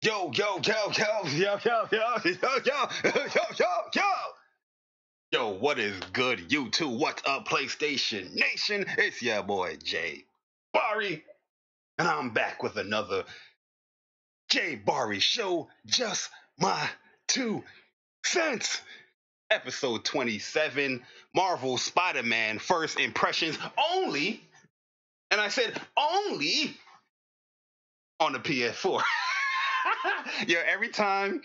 Yo, yo, yo, yo, yo, yo, yo, yo, yo, yo, yo, yo. Yo, what is good, YouTube? What's up, PlayStation Nation? It's your boy, JayBari, and I'm back with another JayBari Show, just my 2 cents. Episode 27, Marvel Spider-Man First Impressions only, and I said only on the PS4. Yo, every time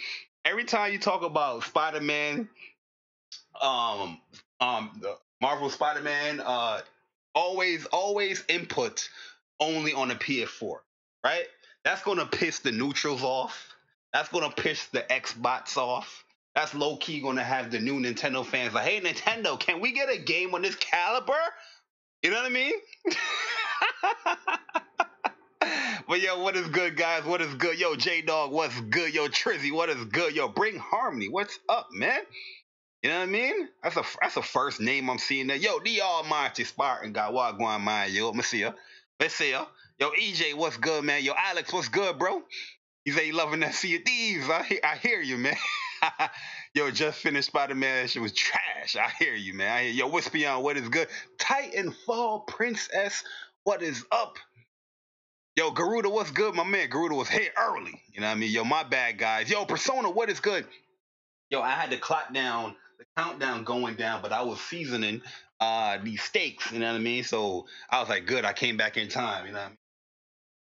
you talk about Spider-Man, the Marvel Spider-Man, always input only on the PS4, right? That's gonna piss the neutrals off. That's gonna piss the Xbox off. That's low key gonna have the new Nintendo fans like, hey Nintendo, can we get a game on this caliber? You know what I mean? But yo, what is good, guys? What is good? Yo, J Dog, what's good? Yo, Trizzy, what is good? Yo, Bring Harmony, what's up, man? You know what I mean? That's a first name I'm seeing there. Yo, the Almighty Spartan got what going on, yo. Let me see ya. Let's see ya. Yo, EJ, what's good, man? Yo, Alex, what's good, bro? You say you loving that Sea of Thieves. I hear you, man. Yo, just finished Spider-Man. That shit was trash. I hear you, man. I hear yo, Wispion, what is good? Titanfall Princess, what is up? Yo, Garuda, what's good? My man Garuda was here early. You know what I mean? Yo, my bad, guys. Yo, Persona, what is good? Yo, I had to clock down the countdown going down, but I was seasoning these steaks, you know what I mean? So I was like, good, I came back in time, you know what I mean?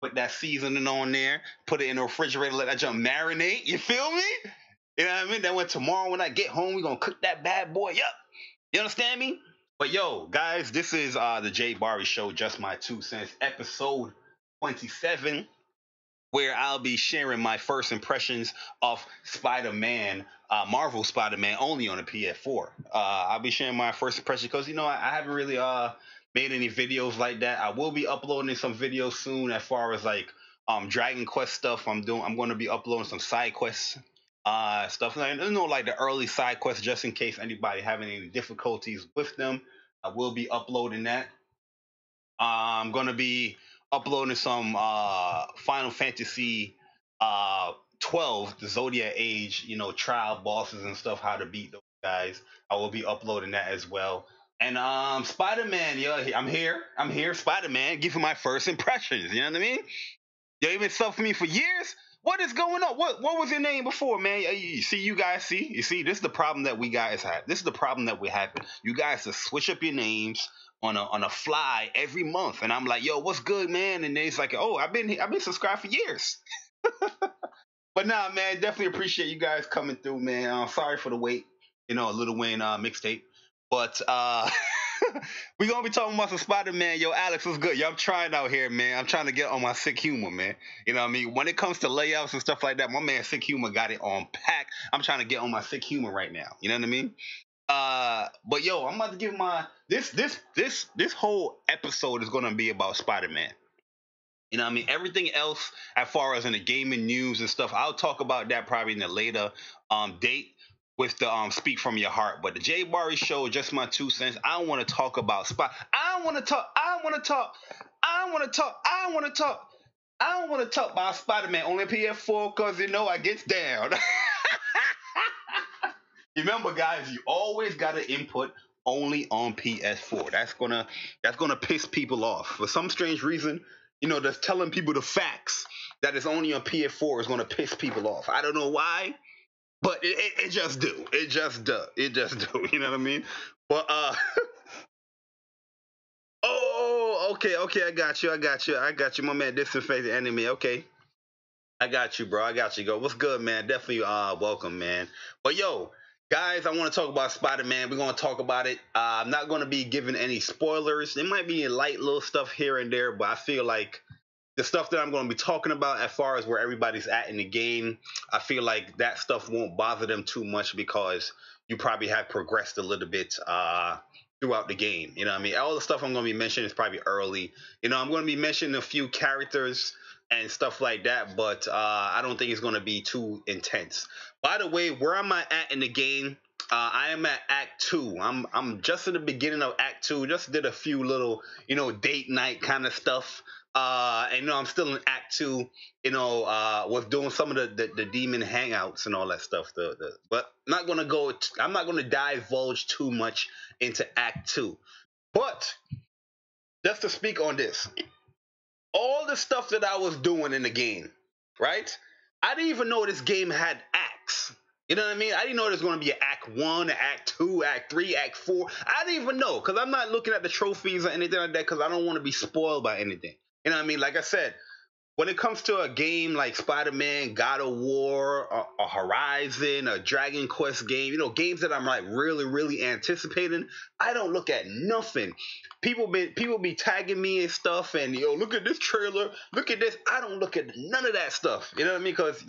Put that seasoning on there, put it in the refrigerator, let that jump marinate, you feel me? You know what I mean? Then when tomorrow when I get home, we're gonna cook that bad boy up. You understand me? But yo, guys, this is the JayBari Show, just my 2 cents, episode 27, where I'll be sharing my first impressions of Spider-Man, Marvel Spider-Man, only on the PS4. I'll be sharing my first impression because I haven't really made any videos like that. I will be uploading some videos soon as far as like Dragon Quest stuff. I'm going to be uploading some side quests. Stuff like like the early side quests, just in case anybody having any difficulties with them. I will be uploading that. I'm gonna be uploading some Final Fantasy 12, the Zodiac Age, trial bosses and stuff, how to beat those guys. I will be uploading that as well. And Spider-Man, I'm here, Spider-Man, giving my first impressions. You know what I mean? You've been stuff for me for years. What is going on? What was your name before, man? You see, you guys see? You see, this is the problem that we guys have. This is the problem that we have. You guys just switch up your names on a fly every month, and I'm like, yo, what's good, man? And it's like, oh, I've been subscribed for years. But nah, man, definitely appreciate you guys coming through, man. Sorry for the wait, a Lil Wayne mixtape, but we gonna be talking about some Spider-Man. Yo, Alex, what's good? Yo, I'm trying out here, man. I'm trying to get on my sick humor, man. You know what I mean? When it comes to layouts and stuff like that, my man Sick Humor got it on pack. I'm trying to get on my sick humor right now. You know what I mean? But yo, I'm about to give my this whole episode is gonna be about Spider-Man. You know what I mean? Everything else, as far as in the gaming news and stuff, I'll talk about that probably in a later date with the Speak From Your Heart. But the JayBari Show, just my 2 cents. I don't want to talk about Spot. I don't want to talk. I don't want to talk. I don't want to talk. I don't want to talk. I don't want to talk about Spider-Man only PS4 because I gets down. Remember, guys, you always gotta input only on PS4. That's gonna piss people off for some strange reason. Just telling people the facts that it's only on PS4 is gonna piss people off. I don't know why, but it just do. It just do. It just do. You know what I mean? But oh, okay, I got you, my man. Disinfected enemy. Okay, I got you, bro. I got you. Go. What's good, man? Definitely welcome, man. But yo, guys, I want to talk about Spider-Man. We're going to talk about it. I'm not going to be giving any spoilers. There might be light little stuff here and there, but I feel like the stuff that I'm going to be talking about as far as where everybody's at in the game, I feel like that stuff won't bother them too much because you probably have progressed a little bit throughout the game. You know what I mean? All the stuff I'm going to be mentioning is probably early. I'm going to be mentioning a few characters and stuff like that, but I don't think it's going to be too intense. By the way, where am I at in the game? I am at Act 2. I'm just in the beginning of Act 2. Just did a few little, date night kind of stuff. And I'm still in Act 2. Was doing some of the demon hangouts and all that stuff. But I'm not gonna divulge too much into Act 2. But just to speak on this, all the stuff that I was doing in the game, right? I didn't even know this game had acts. You know what I mean? I didn't know there was going to be an Act 1, an Act 2, Act 3, Act 4. I didn't even know because I'm not looking at the trophies or anything like that because I don't want to be spoiled by anything. You know what I mean? Like I said, when it comes to a game like Spider-Man, God of War, a Horizon, a Dragon Quest game, games that I'm like really, really anticipating, I don't look at nothing. People be tagging me and stuff, and look at this trailer, look at this. I don't look at none of that stuff. You know what I mean? Because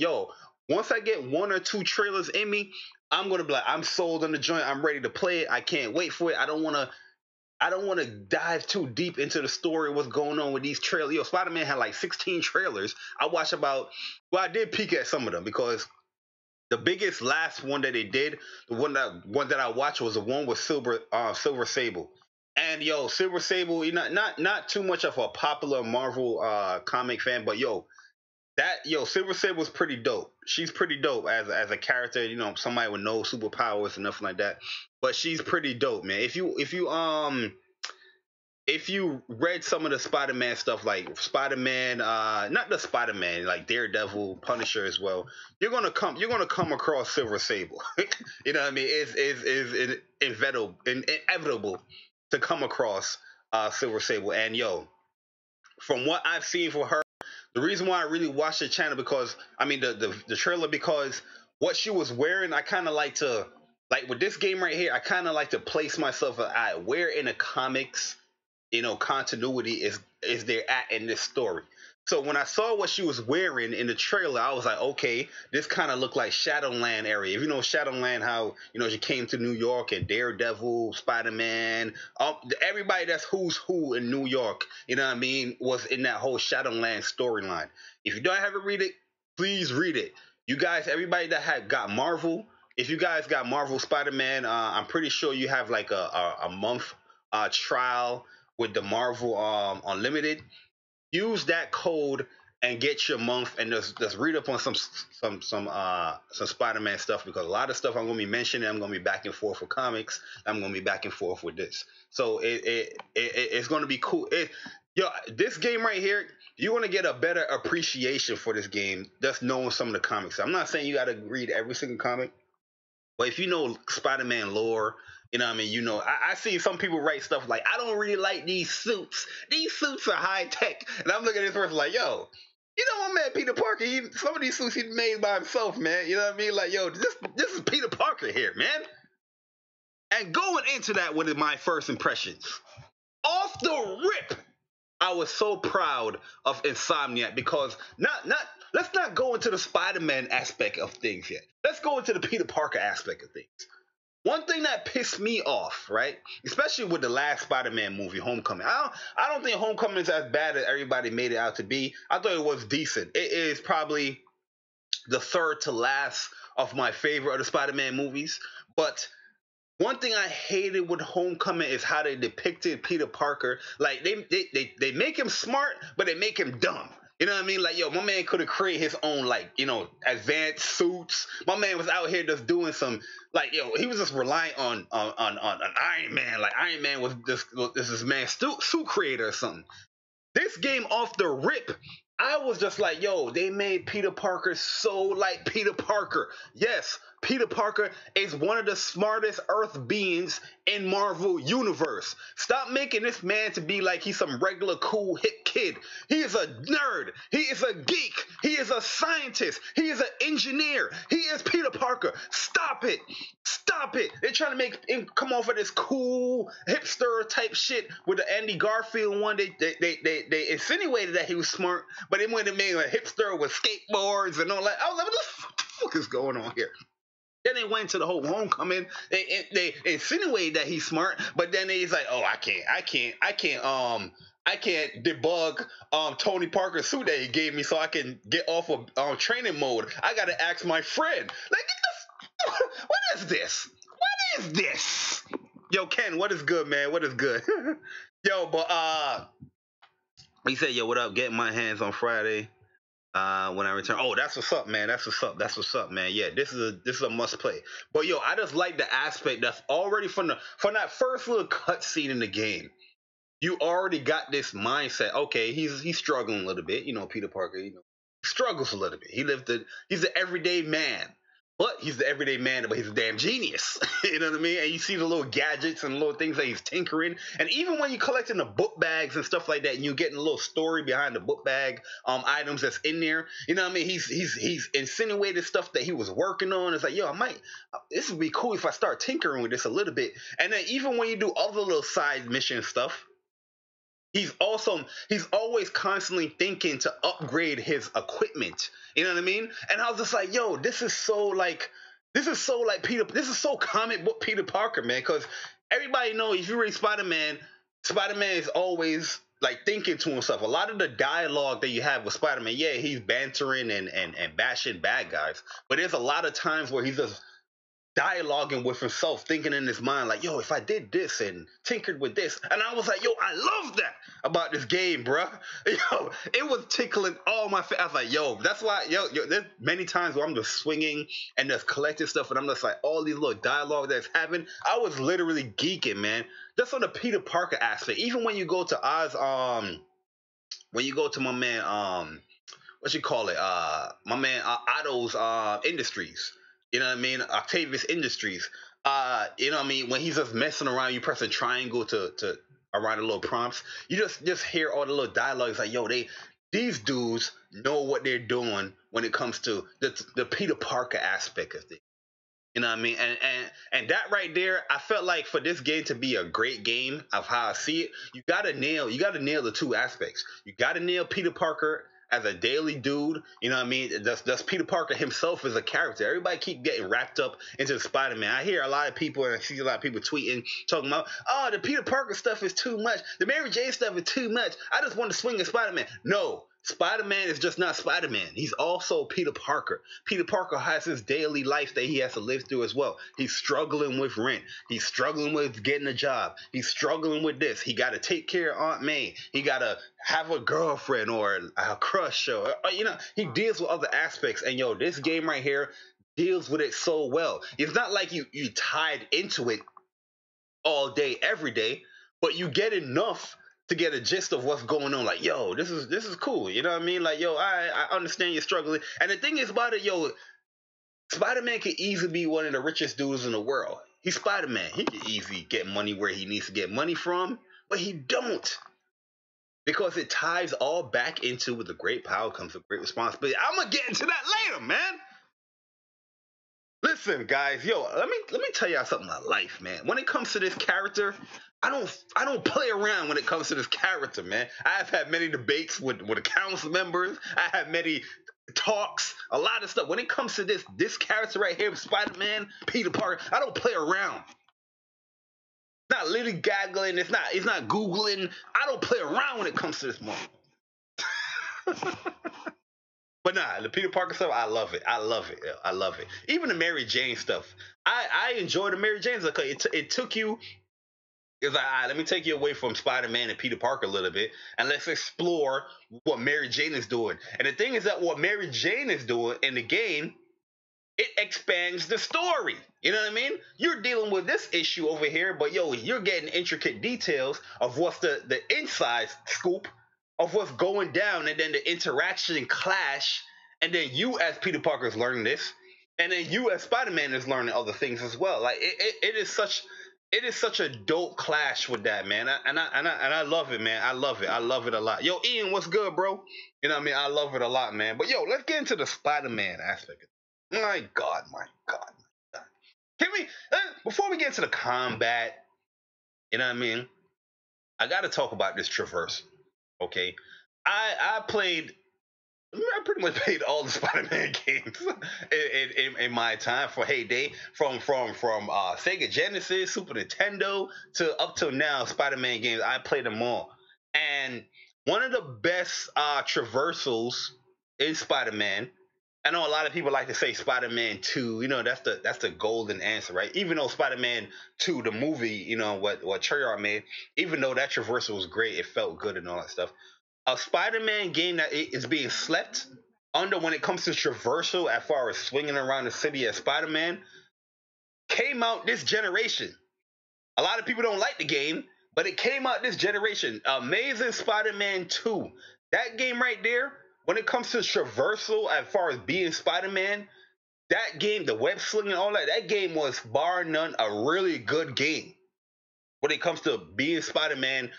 once I get one or two trailers in me, I'm gonna be like, I'm sold on the joint. I'm ready to play it. I can't wait for it. I don't want to dive too deep into the story, what's going on with these trailers. Spider-Man had like 16 trailers. I did peek at some of them because the biggest last one that they did, the one that I watched was the one with Silver Sable. And Silver Sable, not too much of a popular Marvel comic fan, but Silver Sable was pretty dope. She's pretty dope as a character, somebody with no superpowers and nothing like that. But she's pretty dope, man. If you read some of the Spider-Man stuff, like Spider-Man, not the Spider-Man, like Daredevil, Punisher as well, you're gonna come across Silver Sable. You know what I mean? It's inevitable to come across Silver Sable. And from what I've seen for her, the reason why I really watched the channel the trailer, because what she was wearing, I kind of like with this game right here, I kind of like to place myself at where in the comics, continuity is there at in this story. So when I saw what she was wearing in the trailer, I was like, okay, this kind of looked like Shadowland area. If you know Shadowland, how she came to New York and Daredevil, Spider-Man, everybody that's who's who in New York, you know what I mean, was in that whole Shadowland storyline. If you don't have it, read it, please read it. You guys, everybody that had got Marvel, if you guys got Marvel Spider-Man, I'm pretty sure you have like a month trial with the Marvel Unlimited. Use that code and get your month, and just read up on some Spider-Man stuff, because a lot of stuff I'm gonna be mentioning, I'm gonna be back and forth with comics. I'm gonna be back and forth with this, so it's gonna be cool. This game right here, you're gonna get a better appreciation for this game just knowing some of the comics. I'm not saying you gotta read every single comic, but if you know Spider-Man lore, you know what I mean? I see some people write stuff like, I don't really like these suits. These suits are high tech. And I'm looking at this person like, my man Peter Parker, some of these suits he made by himself, man. You know what I mean? Like, this is Peter Parker here, man. And going into that with my first impressions, off the rip, I was so proud of Insomniac, because let's not go into the Spider-Man aspect of things yet. Let's go into the Peter Parker aspect of things. One thing that pissed me off, right, especially with the last Spider-Man movie, Homecoming. I don't think Homecoming is as bad as everybody made it out to be. I thought it was decent. It is probably the third to last of my favorite of the Spider-Man movies. But one thing I hated with Homecoming is how they depicted Peter Parker. Like, they make him smart, but they make him dumb. You know what I mean? Like, my man could have created his own, advanced suits. My man was out here just doing some, he was just relying on Iron Man. Like, Iron Man was this man's suit creator or something. This game off the rip, I was just like, they made Peter Parker so like Peter Parker. Yes, Peter Parker is one of the smartest Earth beings in Marvel Universe. Stop making this man to be like he's some regular cool hip kid. He is a nerd. He is a geek. He is a scientist. He is an engineer. He is Peter Parker. Stop it. Stop it. They're trying to make him come off of this cool hipster type shit with the Andy Garfield one. They insinuated that he was smart, but they went and made a hipster with skateboards and all that. I was like, what the fuck is going on here? Then they went to the whole Homecoming. They insinuated that he's smart, but then he's like, oh, I can't debug Tony Parker's suit that he gave me so I can get off of training mode. I gotta ask my friend. Like, what is this? is this? Yo, Ken, what is good, man? What is good? Yo, but he said, yo, what up? Getting my hands on Friday. When I return. Oh, that's what's up, man. That's what's up. That's what's up, man. Yeah, this is a must play. But yo, I just like the aspect that's already from that first little cut scene in the game. You already got this mindset. Okay, he's struggling a little bit. You know, Peter Parker. You know, struggles a little bit. He's an everyday man. But he's the everyday man, but he's a damn genius. You know what I mean? And you see the little gadgets and little things that he's tinkering. And even when you're collecting the book bags and stuff like that, and you're getting a little story behind the book bag items that's in there, you know what I mean? He's insinuated stuff that he was working on. It's like, yo, this would be cool if I start tinkering with this a little bit. And then even when you do other little side mission stuff, he's always constantly thinking to upgrade his equipment. You know what I mean? And I was just like, yo, this is so comic book Peter Parker, man. Because everybody knows if you read Spider-Man is always like thinking to himself. A lot of the dialogue that you have with Spider-Man, yeah, he's bantering and bashing bad guys. But there's a lot of times where he's just dialoguing with himself, thinking in his mind, like, yo, if I did this and tinkered with this. And I was like, yo, I love that about this game, bro. Yo, it was tickling all my face. I was like, yo, that's why, yo, there's many times where I'm just swinging and just collecting stuff, and I'm just like, all these little dialogue that's happening. I was literally geeking, man. Just on the Peter Parker aspect. Even when you go to when you go to my man, my man Otto's Industries. You know what I mean? Octavius Industries. You know what I mean? When he's just messing around, you press a triangle to around the little prompts. You just hear all the little dialogues like, yo, these dudes know what they're doing when it comes to the Peter Parker aspect of things. You know what I mean? And that right there, I felt like for this game to be a great game of how I see it, you gotta nail the two aspects. You gotta nail Peter Parker as a daily dude. You know what I mean? Does Peter Parker himself as a character. Everybody keep getting wrapped up into the Spider-Man. I hear a lot of people, and I see a lot of people tweeting, talking about, oh, the Peter Parker stuff is too much. The Mary Jane stuff is too much. I just want to swing at Spider-Man. No. Spider-Man is just not Spider-Man. He's also Peter Parker. Peter Parker has his daily life that he has to live through as well. He's struggling with rent. He's struggling with getting a job. He's struggling with this. He got to take care of Aunt May. He got to have a girlfriend or a crush or, you know, he deals with other aspects. And, yo, this game right here deals with it so well. It's not like you tied into it all day, every day, but you get enough to get a gist of what's going on. Like, yo, this is cool. You know what I mean? Like, yo, I understand you're struggling. And the thing is about it, yo, Spider-Man could easily be one of the richest dudes in the world. He's Spider-Man. He could easily get money where he needs to get money from, but he don't. Because it ties all back into with the great power comes with great responsibility. I'm gonna get into that later, man. Listen, guys, yo, let me tell y'all something about life, man. When it comes to this character, I don't play around when it comes to this character, man. I've had many debates with the council members. I have many talks, a lot of stuff. When it comes to this character right here, Spider-Man, Peter Parker, I don't play around. It's not lily gaggling. It's not Googling. I don't play around when it comes to this moment. But nah, the Peter Parker stuff, I love it. I love it. I love it. Even the Mary Jane stuff. I enjoy the Mary Jane stuff. It took you. It's like, all right, let me take you away from Spider-Man and Peter Parker a little bit, and let's explore what Mary Jane is doing. And the thing is that what Mary Jane is doing in the game, it expands the story. You know what I mean? You're dealing with this issue over here, but yo, you're getting intricate details of what's the inside scoop of what's going down, and then the interaction clash, and then you as Peter Parker is learning this, and then you as Spider-Man is learning other things as well. Like it is such a dope clash with that, man. And I love it, man. I love it. I love it a lot. Yo, Ian, what's good, bro? You know what I mean? I love it a lot, man. But yo, let's get into the Spider-Man aspect. My God. Can we, before we get into the combat, you know what I mean? I got to talk about this traverse. Okay, I pretty much played all the Spider-Man games in my time for heyday, from Sega Genesis, Super Nintendo to up till now. Spider-Man games, I played them all, and one of the best traversals in Spider-Man, I know a lot of people like to say Spider-Man 2. You know, that's the golden answer, right? Even though Spider-Man 2, the movie, you know what Treyarch made, even though that traversal was great, it felt good and all that stuff. A Spider-Man game that is being slept under when it comes to traversal, as far as swinging around the city as Spider-Man, came out this generation. A lot of people don't like the game, but it came out this generation. Amazing Spider-Man 2. That game right there, when it comes to traversal, as far as being Spider-Man, that game, the web slinging and all that, that game was bar none a really good game. When it comes to being Spider-Man,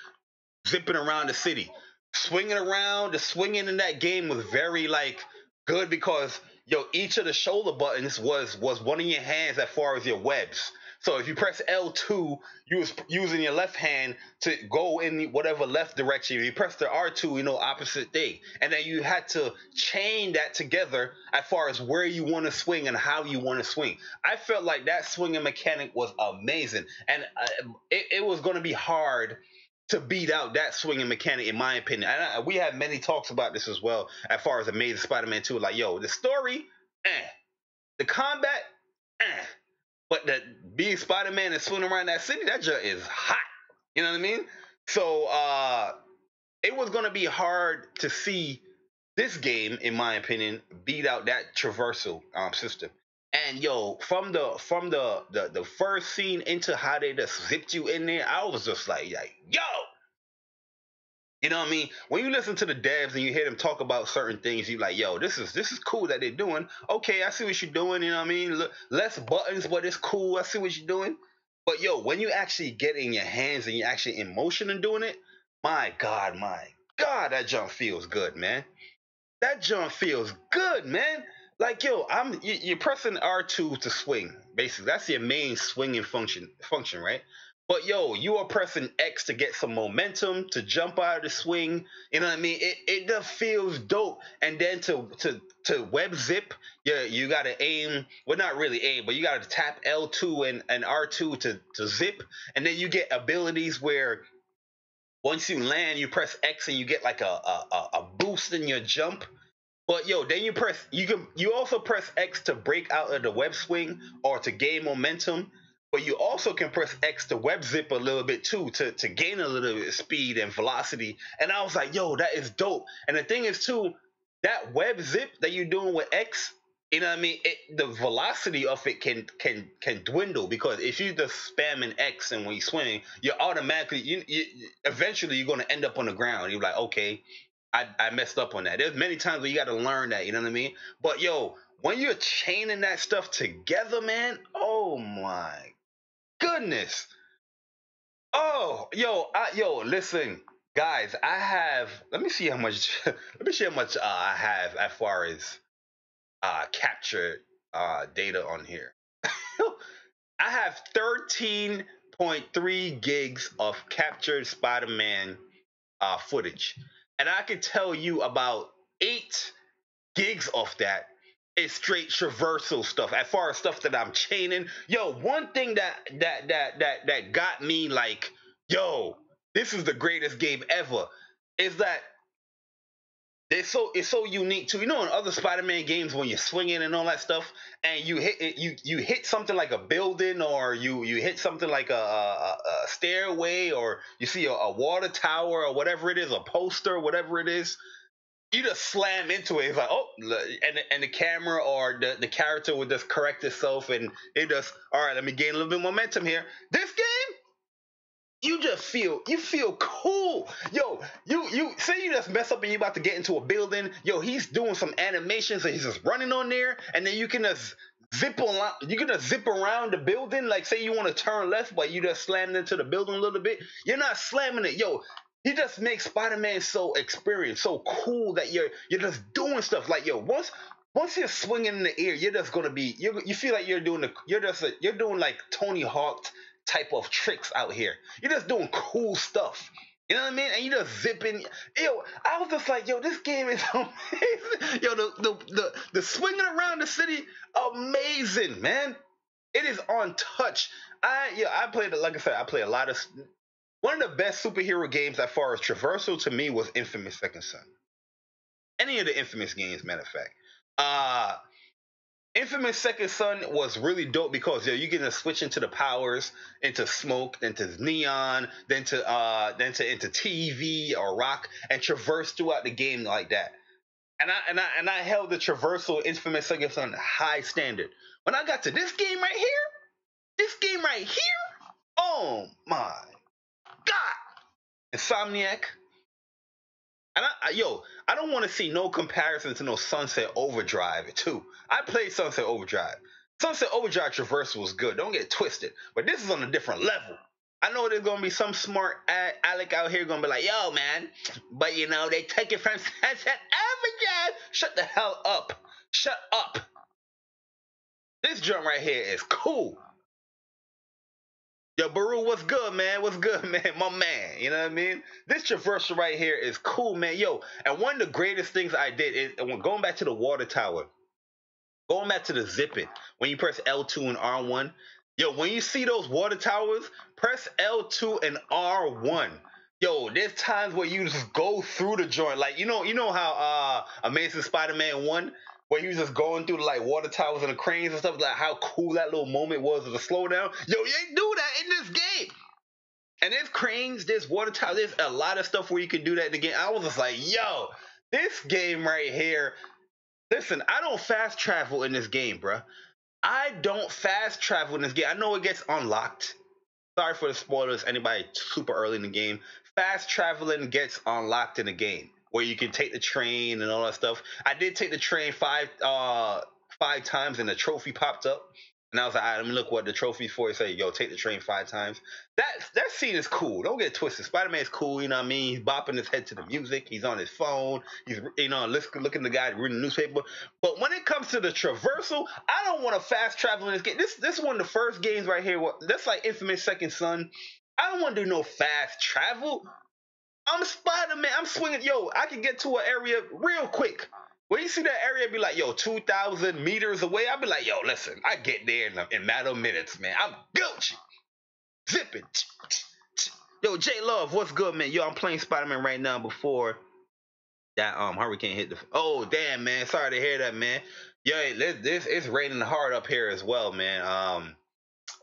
zipping around the city, swinging around, the swinging in that game was very like good because each of the shoulder buttons was one of your hands as far as your webs. So if you press L2, you was using your left hand to go in whatever left direction. If you press the R2, opposite thing. And then you had to chain that together as far as where you want to swing and how you want to swing. I felt like that swinging mechanic was amazing. And it was going to be hard to beat out that swinging mechanic, in my opinion. And we had many talks about this as well, as far as Amazing Spider-Man 2. Like, the story, the combat, but the being Spider-Man and swinging around that city, that just is hot. You know what I mean? So it was gonna be hard to see this game, in my opinion, beat out that traversal system. And from the first scene into how they just zipped you in there, I was just like yo, you know what I mean? When you listen to the devs and you hear them talk about certain things, you like, yo, this is cool that they're doing. Okay, I see what you're doing. You know what I mean? Less buttons, but it's cool. I see what you're doing. But when you actually get in your hands and you're actually in motion and doing it, my God, that jump feels good, man. That jump feels good, man. Like, you're pressing R2 to swing. Basically, that's your main swinging function, right? But you are pressing X to get some momentum to jump out of the swing. You know what I mean? It just feels dope. And then to web zip, you gotta aim. Well, not really aim, but you gotta tap L2 and R2 to zip, and then you get abilities where once you land, you press X and you get like a boost in your jump. But then you also press X to break out of the web swing or to gain momentum. But you also can press X to web zip a little bit too, to gain a little bit of speed and velocity. And I was like, that is dope. And the thing is too, that web zip that you're doing with X, you know what I mean? The velocity of it can dwindle, because if you just spamming X and when you swing, you're automatically you eventually you're gonna end up on the ground. You're like, okay, I messed up on that. There's many times where you got to learn that, you know what I mean? But when you're chaining that stuff together, man, oh my goodness. Oh, listen, guys, I have. Let me see how much. Let me see how much I have as far as captured data on here. I have 13.3 gigs of captured Spider-Man footage. And I can tell you about 8 gigs of that is straight traversal stuff. As far as stuff that I'm chaining, one thing that got me like, this is the greatest game ever, is that it's so unique too. In other Spider-Man games when you're swinging and all that stuff, and you hit it, you hit something like a building, or you hit something like a stairway, or you see a water tower or whatever it is, a poster, whatever it is. You just slam into it. It's like, and the camera or the character would just correct itself, and it just, all right, let me gain a little bit of momentum here. This game, you feel cool. You say you just mess up and you about to get into a building. He's doing some animations, so he's just running on there, and then you can just zip around the building. Like, say you want to turn left, but you just slammed into the building a little bit. You're not slamming it, He just makes Spider-Man so experienced, so cool that you're just doing stuff. Like, once you're swinging in the air, you're just gonna be. You feel like you're doing like Tony Hawk type of tricks out here. You're just doing cool stuff. You know what I mean? And you just zipping. I was just like, this game is amazing. The swinging around the city, amazing, man. It is on touch. I played, like I said, I play a lot of. One of the best superhero games as far as traversal to me was Infamous Second Son. Any of the Infamous games, matter of fact. Uh Infamous Second Son was really dope because yo, you get to switch into the powers, into smoke, then to neon, then to into TV or rock, and traverse throughout the game like that. And I held the traversal Infamous Second Son high standard. When I got to this game right here, oh my god, Insomniac. And I don't want to see no comparison to no Sunset Overdrive too. I played Sunset Overdrive. Sunset Overdrive traversal was good. Don't get it twisted. But this is on a different level. I know there's gonna be some smart Alec out here gonna be like, "Yo, man," but you know they take it from Sunset Overdrive. Shut the hell up. Shut up. This joint right here is cool. Yo, Baru, what's good, man? What's good, man? My man. You know what I mean? This traversal right here is cool, man. Yo, and one of the greatest things I did is when going back to the water tower, going back to the zipping, when you press L2 and R1, yo, when you see those water towers, press L2 and R1. Yo, there's times where you just go through the joint. Like, you know how Amazing Spider-Man 1, where he was just going through the like water towers and the cranes and stuff, like how cool that little moment was of the slowdown. Yo, you ain't do that in this game. And there's cranes, there's water towers, there's a lot of stuff where you can do that in the game. I was just like, yo, this game right here. Listen, I don't fast travel in this game, bruh. I don't fast travel in this game. I know it gets unlocked. Sorry for the spoilers, anybody super early in the game. Fast traveling gets unlocked in the game where you can take the train and all that stuff. I did take the train five times and the trophy popped up. And I was like, all right, let me look what the trophy's for. It say, yo, take the train 5 times. That scene is cool. Don't get it twisted. Spider-Man's cool, you know what I mean? He's bopping his head to the music. He's on his phone. He's, looking at the guy reading the newspaper. But when it comes to the traversal, I don't want to fast travel in this game. This is one of the first games right here. That's like Infamous Second Son. I don't want to do no fast travel. I'm Spider-Man. I'm swinging. Yo, I can get to an area real quick. When you see that area, be like, yo, 2,000 meters away. I'll be like, yo, listen, I get there in a matter of minutes, man. I'm Gucci. Zipping. Yo, J Love, what's good, man? Yo, I'm playing Spider-Man right now before that hurricane hit the. Oh, damn, man. Sorry to hear that, man. Yeah, this it's raining hard up here as well, man.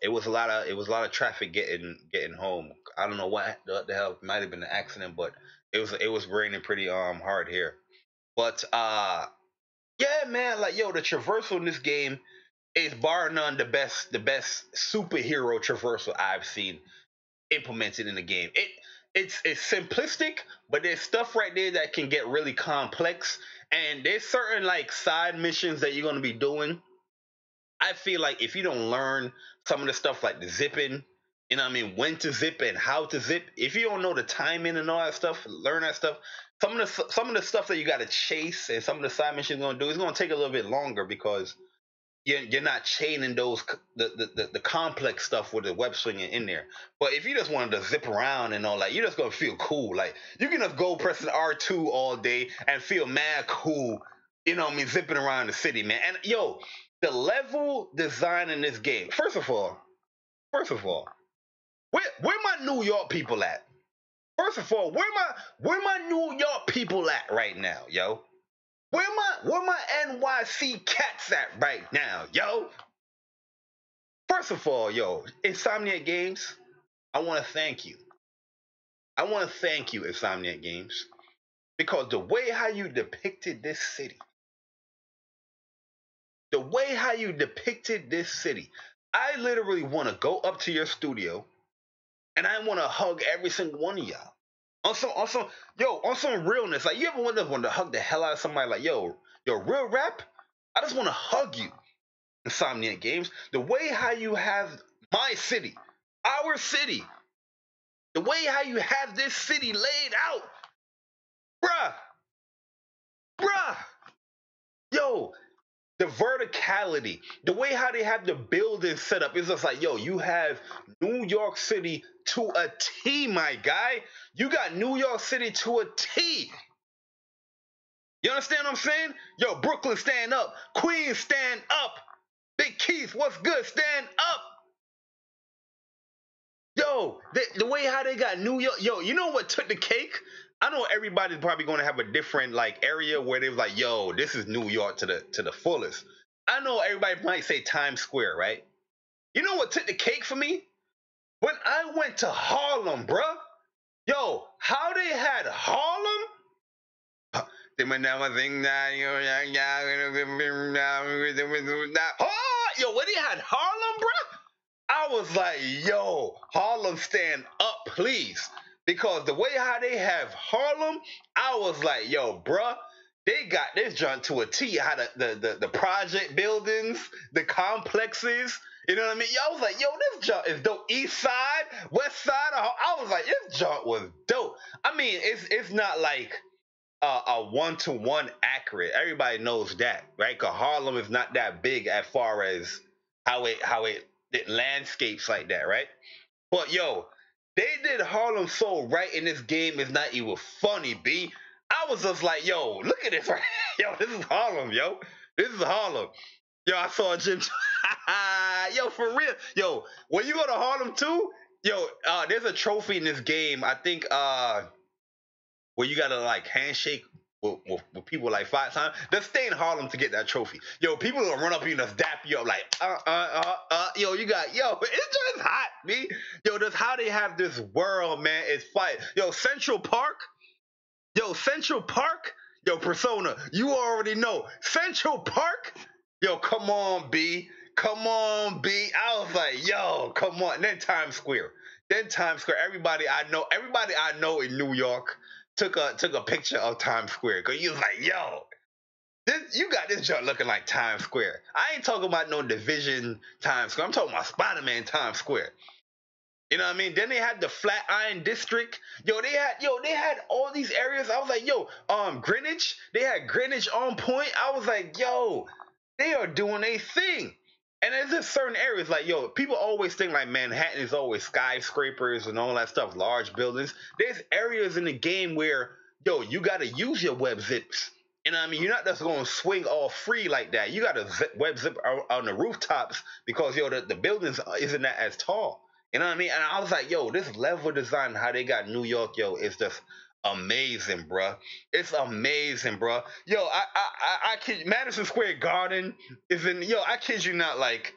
It was a lot of traffic getting home. I don't know what the hell, it might have been an accident, but it was raining pretty hard here. But yeah, man, like yo, the traversal in this game is bar none the best superhero traversal I've seen implemented in the game. It's simplistic, but there's stuff right there that can get really complex, and there's certain like side missions that you're gonna be doing. I feel like if you don't learn some of the stuff like the zipping, you know what I mean, when to zip and how to zip, if you don't know the timing and all that stuff, learn that stuff. Some of the stuff that you got to chase and some of the side missions you're gonna do is gonna take a little bit longer because you're not chaining those the complex stuff with the web swinging in there. But if you just wanted to zip around and all that, you're just gonna feel cool. Like you can just go pressing R2 all day and feel mad cool. You know what I mean, zipping around the city, man. And yo, the level design in this game. First of all, where my New York people at? First of all, where my New York people at right now, yo? Where my NYC cats at right now, yo? First of all, yo, Insomniac Games, I want to thank you. I want to thank you, Insomniac Games, because the way how you depicted this city, I literally want to go up to your studio and I want to hug every single one of y'all. On some realness. Like, you ever want to hug the hell out of somebody? Like, yo, real rap? I just want to hug you, Insomniac Games. The way how you have my city, our city, the way how you have this city laid out, bruh, yo, the verticality, the way how they have the building set up, is just like, yo, you have New York City to a T, my guy. You got New York City to a T. You understand what I'm saying? Yo, Brooklyn, stand up. Queens, stand up. Big Keith, what's good? Stand up. Yo, the way how they got New York. Yo, you know what took the cake? I know everybody's probably gonna have a different like area where they're like, yo, this is New York to the fullest. I know everybody might say Times Square, right? You know what took the cake for me? When I went to Harlem, bruh. Yo, how they had Harlem? Yo, when they had Harlem, bruh, I was like, yo, Harlem stand up, please. Because the way how they have Harlem, I was like, yo, bruh, they got this joint to a T. How the project buildings, the complexes, you know what I mean? Yo, I was like, yo, this joint is dope. East side, west side. I was like, this joint was dope. I mean, it's not like a one-to-one accurate. Everybody knows that, right? Because Harlem is not that big as far as it landscapes like that, right? But yo, they did Harlem so right in this game. It's not even funny, B. I was just like, yo, look at this, right? Yo, this is Harlem, yo. This is Harlem. Yo, I saw a gym. Yo, for real. Yo, when you go to Harlem too, yo, there's a trophy in this game. I think where you gotta like handshake with people like 5 times. Just stay in Harlem to get that trophy. Yo, people gonna run up you and just dap you up like, yo, it's just hot, me. Yo, that's how they have this world, man. It's fight. Yo, Central Park. Yo, Persona, you already know. Central Park. Yo, come on, B. Come on, B. I was like, yo, come on. And then Times Square. Everybody I know in New York took a picture of Times Square. Cause you was like, yo, you got this junk looking like Times Square. I ain't talking about no Division Times Square. I'm talking about Spider-Man Times Square. You know what I mean? Then they had the Flatiron District. They had all these areas. I was like, yo, Greenwich. They had Greenwich on point. I was like, yo, they are doing a thing. And there's just certain areas like, yo, people always think like Manhattan is always skyscrapers and all that stuff, large buildings. There's areas in the game where, yo, you got to use your web zips. You know what I mean? You're not just going to swing all free like that. You got to web zip on the rooftops because, yo, the buildings isn't that as tall. You know what I mean? And I was like, yo, this level design, how they got New York, yo, is just amazing, bruh. It's amazing, bruh. Yo, I kid, Madison Square Garden is in, yo, I kid you not, like,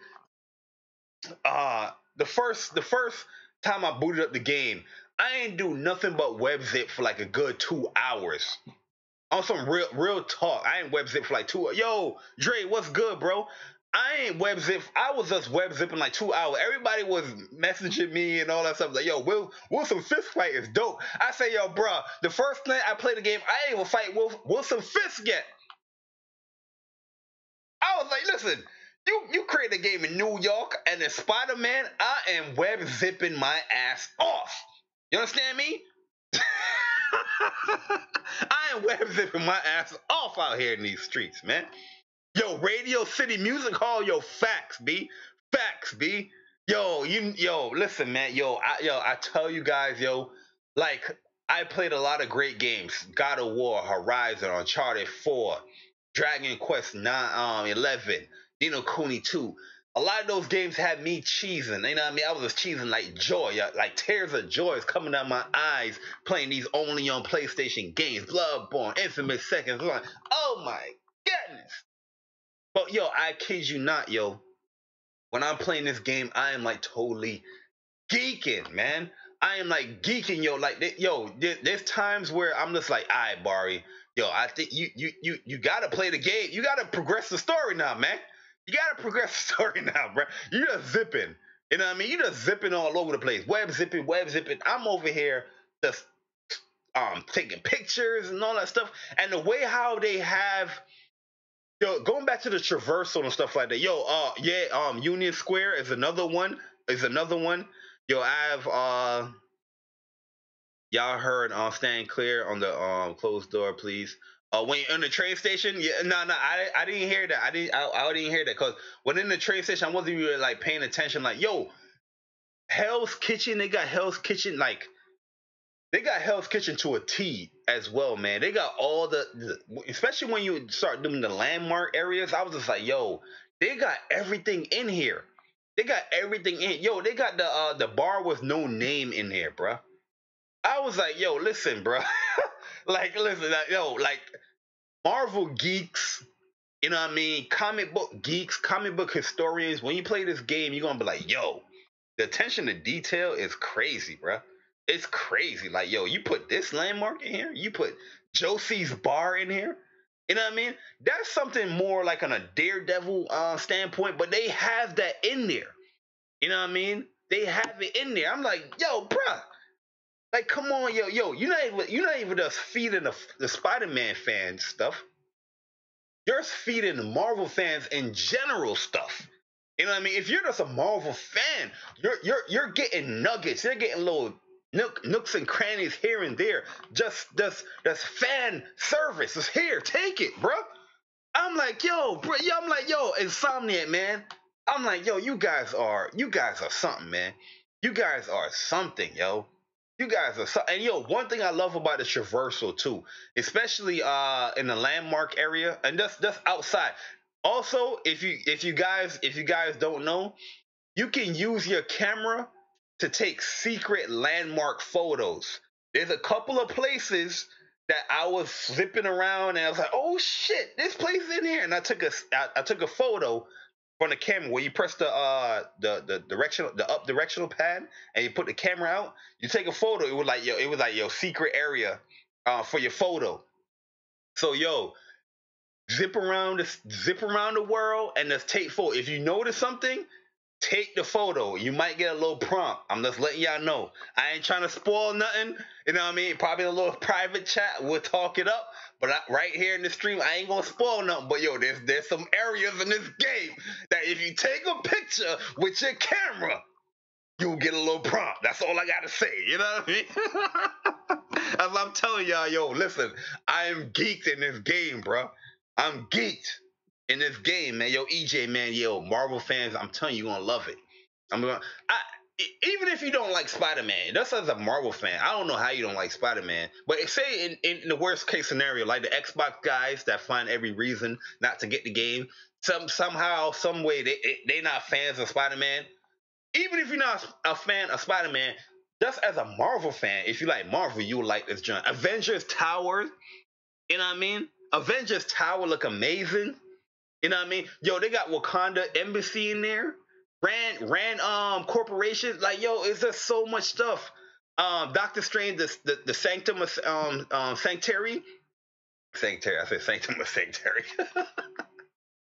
the first time I booted up the game, I ain't do nothing but web zip for like a good 2 hours. On some real talk. I ain't web zip for like 2. Yo, Dre, what's good, bro? I ain't web zip. I was just web zipping like 2 hours. Everybody was messaging me and all that stuff. Like, yo, Wilson Fisk fight is dope. I say, yo, bro, the first night I played the game, I ain't even fight Wilson Fisk yet. I was like, listen, you create a game in New York and in Spider-Man, I am web zipping my ass off. You understand me? I am web zipping my ass off out here in these streets, man. Yo, Radio City Music Hall, yo, facts, B. Facts, B. Yo, listen, man. I tell you guys, yo, like, I played a lot of great games. God of War, Horizon, Uncharted 4, Dragon Quest 11, Nino Kuni 2. A lot of those games had me cheesing. You know what I mean? I was just cheesing like joy. Like tears of joy is coming out my eyes playing these only on PlayStation games. Bloodborne, Infamous Second Son. Oh my goodness. But yo, I kid you not, yo. When I'm playing this game, I am like totally geeking, man. I am like geeking, yo. Like, yo, there's times where I'm just like, all right, Bari, yo, I think you gotta play the game. You gotta progress the story now, man. You gotta progress the story now, bro. You just zipping. You know what I mean? You just zipping all over the place. Web zipping. I'm over here just taking pictures and all that stuff. And the way how they have, yo, going back to the traversal and stuff like that. Yo, Union Square is another one. Yo, I have y'all heard stand clear on the closed door, please. When you're in the train station, yeah, no, I didn't hear that. I didn't hear that because when in the train station, I wasn't really like paying attention. Like, yo, Hell's Kitchen, they got Hell's Kitchen, like they got Hell's Kitchen to a T as well, man. They got all especially when you start doing the landmark areas. I was just like, yo, they got everything in here. They got everything in. Yo, they got the bar with no name in here, bruh. I was like, yo, listen, bruh. Like, listen, like Marvel geeks, you know what I mean? Comic book geeks, comic book historians. When you play this game, you're gonna be like, yo, the attention to detail is crazy, bro. It's crazy. Like, yo, you put this landmark in here, you put Josie's bar in here. You know what I mean? That's something more like on a Daredevil standpoint, but they have that in there. You know what I mean? They have it in there. I'm like, yo, bruh, like, come on, yo, you're not even just feeding the Spider-Man fans stuff. You're feeding the Marvel fans in general stuff. You know what I mean? If you're just a Marvel fan, you're getting nuggets. You're getting little nooks and crannies here and there. Just fan service is here. Take it, bro. I'm like, yo, bro, I'm like, yo, Insomniac, man. I'm like, yo, you guys are something, man. You guys are something, yo. You guys are something. And yo, one thing I love about the traversal too, especially in the landmark area, and that's outside. Also, if you guys don't know, you can use your camera to take secret landmark photos. There's a couple of places that I was zipping around and I was like, "Oh shit, this place is in here!" And I took a photo from the camera where you press the directional the up directional pad and you put the camera out. You take a photo. It was like your secret area for your photo. So yo, zip around the world and just take photo. If you notice something, take the photo. You might get a little prompt. I'm just letting y'all know. I ain't trying to spoil nothing. You know what I mean? Probably a little private chat. We'll talk it up. But right here in the stream, I ain't gonna spoil nothing. But yo, there's some areas in this game that if you take a picture with your camera, you'll get a little prompt. That's all I gotta say. You know what I mean? As I'm telling y'all, yo, listen, I am geeked in this game, bro. I'm geeked in this game, man. Yo, EJ, man, yo, Marvel fans, I'm telling you, you're gonna love it. I'm gonna, even if you don't like Spider-Man, just as a Marvel fan, I don't know how you don't like Spider-Man. But say in the worst case scenario, like the Xbox guys that find every reason not to get the game, somehow, some way, they not fans of Spider-Man. Even if you're not a fan of Spider-Man, just as a Marvel fan, if you like Marvel, you will like this joint. Avengers Tower, you know what I mean? Avengers Tower look amazing. You know what I mean? Yo, they got Wakanda Embassy in there. Rand Corporation. Like, yo, it's just so much stuff. Doctor Strange, the Sanctum of Sanctuary. Sanctuary, I said Sanctum of Sanctuary.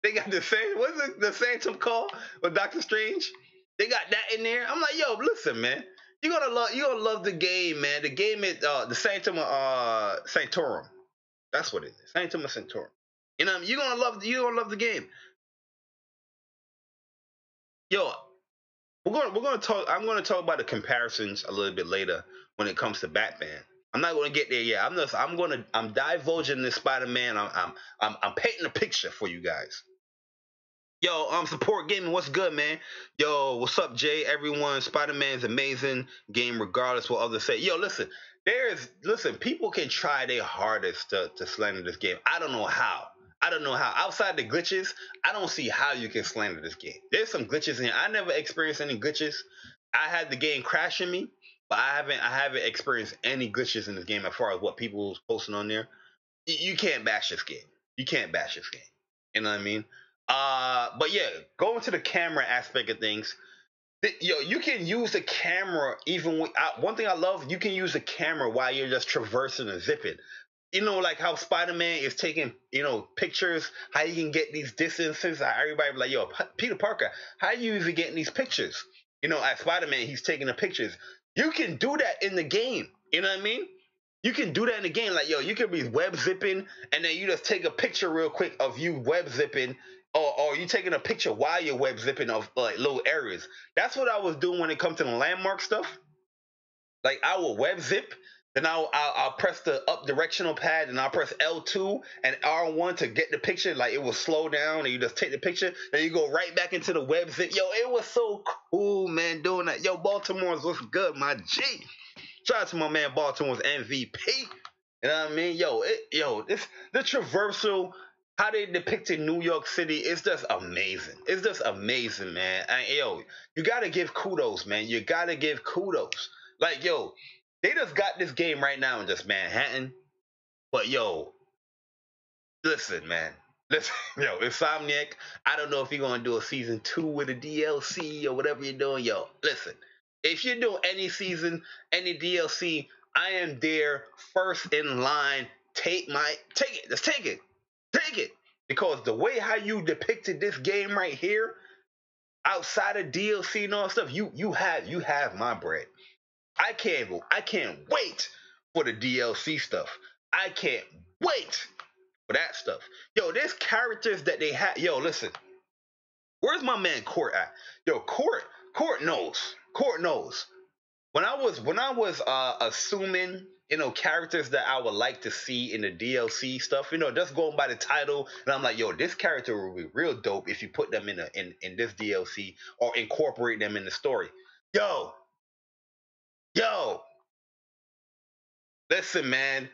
They got the same, what's it, the Sanctum called with Doctor Strange? They got that in there. I'm like, yo, listen, man. You're gonna love the game, man. The game is the Sanctum Sanctorum. That's what it is. Sanctum Sanctorum. You know, you're gonna love the game. Yo, we're gonna talk. I'm gonna talk about the comparisons a little bit later when it comes to Batman. I'm not gonna get there yet. I'm divulging this Spider-Man. I'm painting a picture for you guys. Yo, support gaming. What's good, man? Yo, what's up, Jay? Everyone, Spider-Man's amazing game, regardless what others say. Yo, listen. People can try their hardest to slander this game. I don't know how. I don't know how. Outside the glitches, I don't see how you can slander this game. There's some glitches in here. I never experienced any glitches. I had the game crashing me, but I haven't experienced any glitches in this game as far as what people was posting on there. You can't bash this game. You can't bash this game. You know what I mean? But yeah, going to the camera aspect of things, yo, you can use the camera even with, one thing I love, you can use the camera while you're just traversing and zipping. You know, like how Spider-Man is taking, pictures, how you can get these distances. Everybody be like, yo, Peter Parker, how you even getting these pictures? As Spider-Man, he's taking the pictures. You can do that in the game. You know what I mean? You can do that in the game. Like, yo, you can be web zipping and then you just take a picture real quick of you web zipping, or you taking a picture while you're web zipping of like little areas. That's what I was doing when it comes to the landmark stuff. Like, I will web zip, then I'll press the up directional pad, and I'll press L2 and R1 to get the picture. Like, it will slow down, and you just take the picture, then you go right back into the web zip. Yo, it was so cool, man, doing that. Yo, Baltimore's what's good, my G. Shout out to my man Baltimore's MVP. You know what I mean? The traversal, how they depicted New York City, it's just amazing. It's just amazing, man. And you gotta give kudos, man. You gotta give kudos. Like, yo, they just got this game right now in just Manhattan. But yo, listen, man. Listen, yo, Insomniac, I don't know if you're gonna do a season 2 with a DLC or whatever you're doing. Yo, listen. If you're doing any season, any DLC, I am there first in line. Take it. Just take it. Take it. Because the way how you depicted this game right here, outside of DLC and all that stuff, you have my bread. I can't wait for the DLC stuff. I can't wait for that stuff. Yo, there's characters that they have. Yo, listen, where's my man Court at? Yo, Court knows. Court knows. When I was assuming, characters that I would like to see in the DLC stuff, just going by the title, and I'm like, yo, this character would be real dope if you put them in this DLC or incorporate them in the story. Yo, yo, listen, man.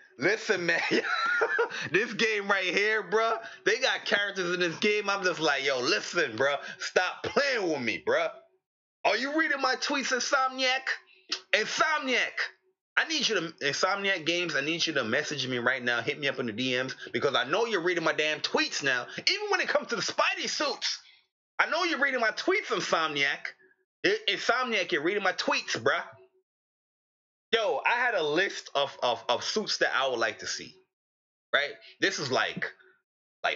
This game right here, bruh. They got characters in this game. I'm just like, yo, listen, bruh. Stop playing with me, bruh. Are you reading my tweets, Insomniac? Insomniac. Insomniac Games, I need you to message me right now. Hit me up in the DMs because I know you're reading my damn tweets now. Even when it comes to the Spidey suits, I know you're reading my tweets, Insomniac. Insomniac, you're reading my tweets, bruh. Yo, I had a list of suits that I would like to see. Right? This is like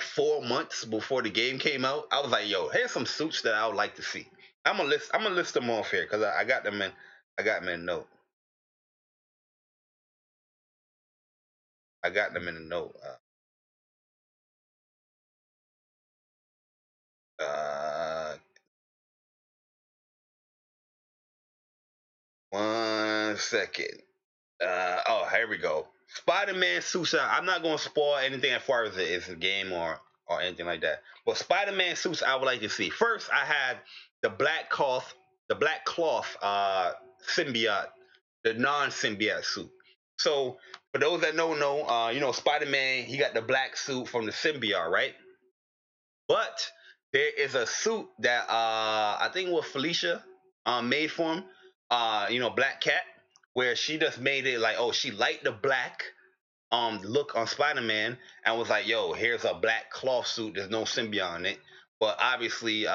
4 months before the game came out. I was like, yo, here's some suits that I would like to see. I'm gonna list them off here because I got them in a note. I got them in a note. One second. Here we go. Spider-Man suits. I'm not going to spoil anything as far as it's a game or anything like that. But Spider-Man suits, I would like to see. First, I had the black cloth symbiote, the non-symbiote suit. So for those that don't know, Spider-Man, he got the black suit from the symbiote, right? But there is a suit that I think was Felicia made for him. Black Cat, where she just made it like, oh, she liked the black look on Spider-Man and was like, yo, here's a black cloth suit. There's no symbiote in it. But obviously,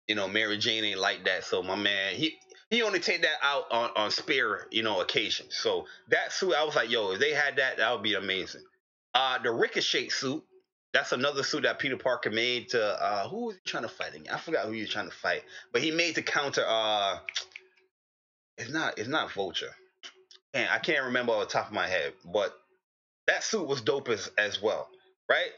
Mary Jane ain't like that. So my man, he only take that out on spare, occasions. So that suit, I was like, yo, if they had that, that would be amazing. The Ricochet suit, that's another suit that Peter Parker made to who was he trying to fight again? I forgot who he was trying to fight, but he made to counter it's not Vulture. And I can't remember off the top of my head, but that suit was dope as well, right?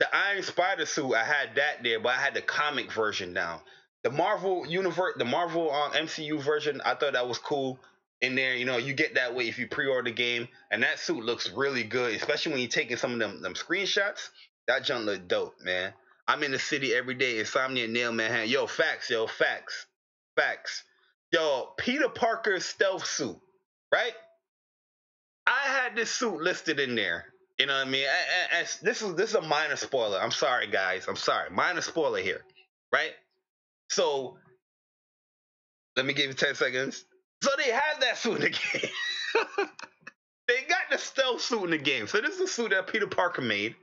The Iron Spider suit, I had that there, but I had the comic version now. The Marvel universe, the Marvel MCU version, I thought that was cool. In there, you get that way if you pre-order the game, and that suit looks really good, especially when you're taking some of them screenshots. That junk look dope, man. I'm in the city every day. Insomnia nail man. Yo, facts. Yo, Peter Parker's stealth suit, right? I had this suit listed in there. You know what I mean? This is a minor spoiler. I'm sorry, guys. I'm sorry. Minor spoiler here, right? So let me give you 10 seconds. So they have that suit in the game. They got the stealth suit in the game. So this is a suit that Peter Parker made,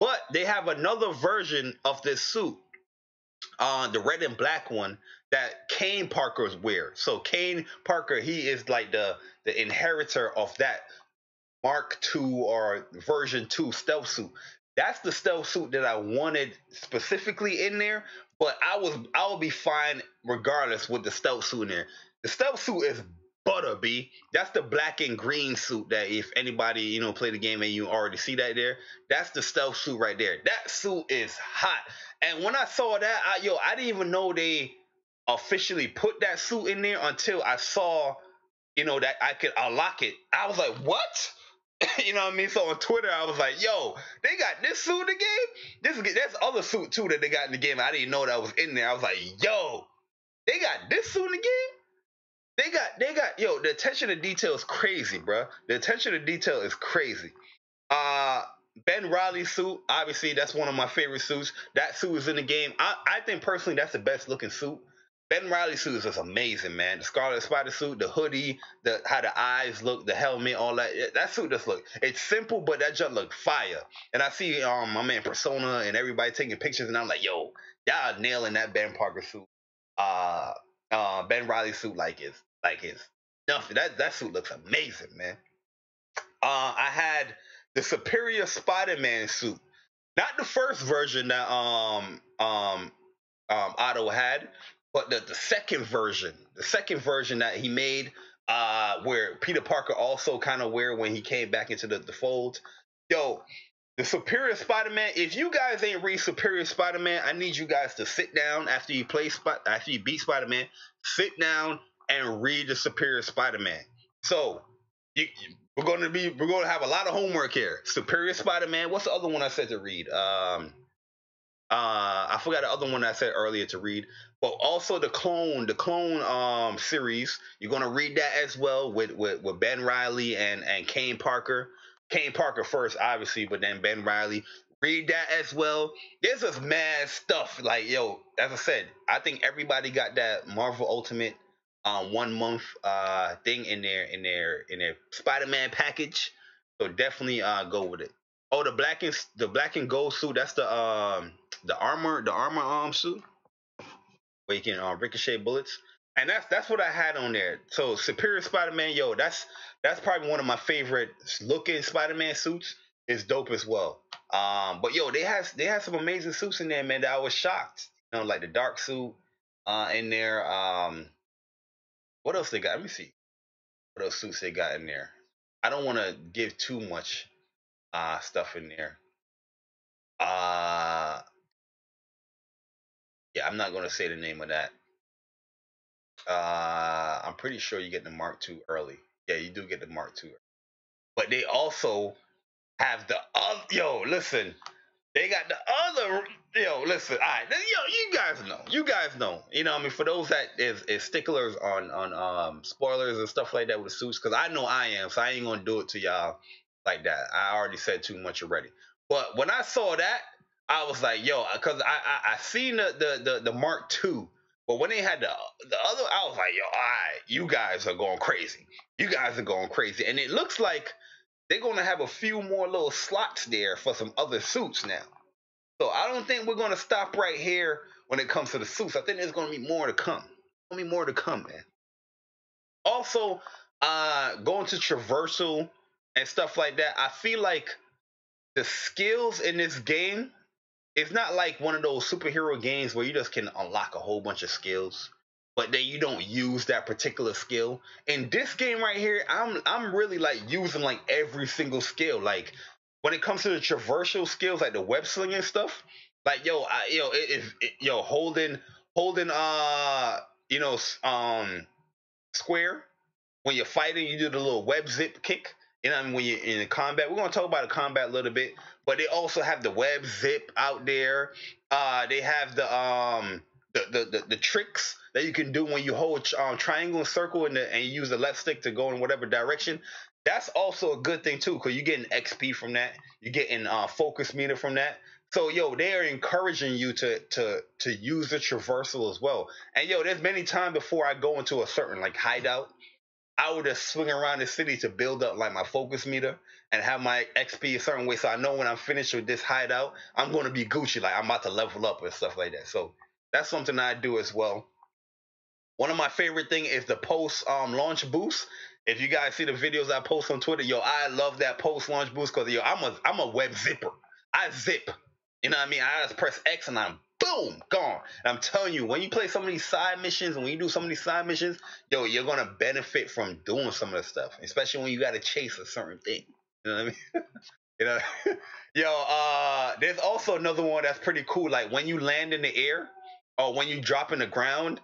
but they have another version of this suit, the red and black one that Kane Parker's wear. So Kane Parker, he is like the inheritor of that Mark II or version 2 stealth suit. That's the stealth suit that I wanted specifically in there, but I will be fine regardless with the stealth suit in there. The stealth suit is butter, B. That's the black and green suit that if anybody, play the game and you already see that there, that's the stealth suit right there. That suit is hot. And when I saw that, I didn't even know they officially put that suit in there until I saw, that I could unlock it. I was like, what? You know what I mean? So on Twitter, I was like, yo, they got this suit in the game? There's other suit, too, that they got in the game. I didn't know that was in there. I was like, yo, they got this suit in the game? They got, yo, the attention to detail is crazy, bro. The attention to detail is crazy. Ben Riley's suit, obviously, that's one of my favorite suits. That suit is in the game. I think, personally, that's the best looking suit. Ben Riley suit is just amazing, man. The Scarlet Spider suit, the hoodie, the how the eyes look, the helmet, all that. That suit just look. It's simple, but that just look fire. And I see my man Persona and everybody taking pictures, and I'm like, yo, y'all nailing that Ben Parker suit. Uh, Ben Riley suit like it's nothing. That suit looks amazing, man. I had the Superior Spider-Man suit, not the first version that Otto had, but the second version that he made, where Peter Parker also kind of wear when he came back into the fold. Yo, the Superior Spider-Man. If you guys ain't read Superior Spider-Man, I need you guys to sit down after you beat Spider-Man. Sit down and read the Superior Spider-Man. So we're gonna have a lot of homework here. Superior Spider-Man. What's the other one I said to read? I forgot the other one I said earlier to read, but also the clone series. You're gonna read that as well with Ben Riley and Kane Parker. Kane Parker first, obviously, but then Ben Riley. Read that as well. There's just mad stuff. Like, yo, as I said, I think everybody got that Marvel Ultimate 1 month thing in their Spider-Man package. So definitely go with it. Oh, the black and gold suit. That's the armor suit where you can ricochet bullets. And that's what I had on there. So Superior Spider-Man, yo, that's probably one of my favorite looking Spider-Man suits. It's dope as well. But yo, they had some amazing suits in there, man. That I was shocked. Like the dark suit in there. What else they got? Let me see what else suits they got in there. I don't want to give too much stuff in there. Uh yeah, I'm not gonna say the name of that. I'm pretty sure you get the Mark II early. Yeah, you do get the Mark II. But they also have the other. Yo, listen, they got the other. Yo, listen. All right, yo, you guys know. You guys know. I mean, for those that is sticklers on spoilers and stuff like that with the suits, because I know I am, so I ain't gonna do it to y'all like that. I already said too much already. But when I saw that, I was like, yo, because I seen the Mark II, but when they had the other, I was like, yo, all right, you guys are going crazy. You guys are going crazy, and it looks like they're gonna have a few more little slots there for some other suits now. So I don't think we're gonna stop right here when it comes to the suits. I think there's gonna be more to come. Gonna be more to come, man. Also, going to traversal and stuff like that. I feel like the skills in this game, it's not like one of those superhero games where you just can unlock a whole bunch of skills, but then you don't use that particular skill. In this game right here, I'm really like using like every single skill. Like when it comes to the traversal skills, like the web slinging stuff, like yo, holding you know square when you're fighting, you do the little web zip kick. I mean, when you're in combat, we're gonna talk about the combat a little bit, but they also have the web zip out there. They have the tricks that you can do when you hold triangle and circle and you use the left stick to go in whatever direction. That's also a good thing too, because you're getting XP from that. You're getting focus meter from that. So yo, they are encouraging you to use the traversal as well. And yo, there's many times before I go into a certain like hideout, I would just swing around the city to build up like my focus meter and have my XP a certain way. So I know when I'm finished with this hideout, I'm going to be Gucci. Like I'm about to level up and stuff like that. So that's something I do as well. One of my favorite thing is the post launch boost. If you guys see the videos I post on Twitter, yo, I love that post launch boost because yo, I'm a web zipper. I zip. You know what I mean? I just press X and I'm boom gone. And I'm telling you, when you play some of these side missions, when you do some of these side missions, yo, you're gonna benefit from doing some of the stuff, especially when you got to chase a certain thing. You know what I mean? You know, yo, there's also another one that's pretty cool. Like when you land in the air or when you drop in the ground,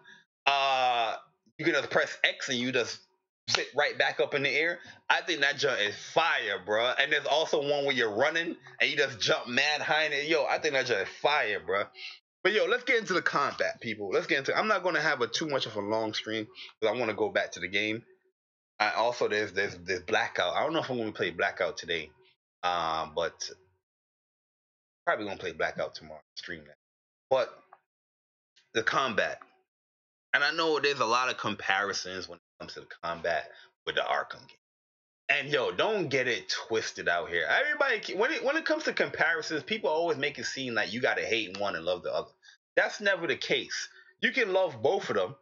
uh, you can just press X and you just sit right back up in the air. I think that jump is fire, bro. And there's also one where you're running and you just jump mad high in it. Yo, I think that jump is fire, bro. But yo, let's get into the combat, people. Let's get into. I'm not gonna have too much of a long stream because I want to go back to the game. I also there's Blackout. I don't know if I'm gonna play Blackout today, but probably gonna play Blackout tomorrow. Stream that. But the combat. And I know there's a lot of comparisons when it comes to the combat with the Arkham game. And yo, don't get it twisted out here. Everybody, when it comes to comparisons, people always make it seem like you gotta hate one and love the other. That's never the case. You can love both of them,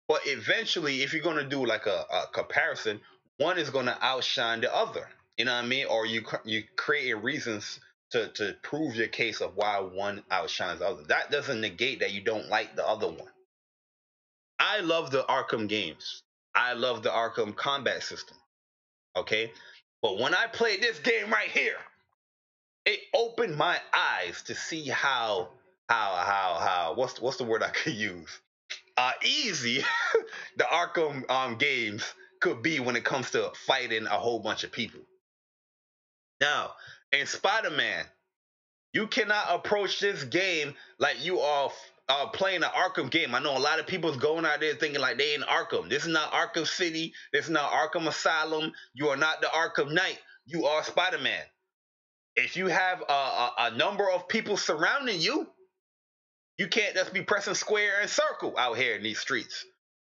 but eventually, if you're gonna do like a comparison, one is gonna outshine the other. You know what I mean? Or you creating reasons to prove your case of why one outshines the other. That doesn't negate that you don't like the other one. I love the Arkham games. I love the Arkham combat system. Okay, but when I played this game right here, it opened my eyes to see how what's the word I could use? Easy the Arkham games could be when it comes to fighting a whole bunch of people. Now, in Spider-Man, you cannot approach this game like you are playing an Arkham game. I know a lot of people's going out there thinking like they in Arkham. This is not Arkham City. This is not Arkham Asylum. You are not the Arkham Knight. You are Spider-Man. If you have a number of people surrounding you, you can't just be pressing square and circle out here in these streets.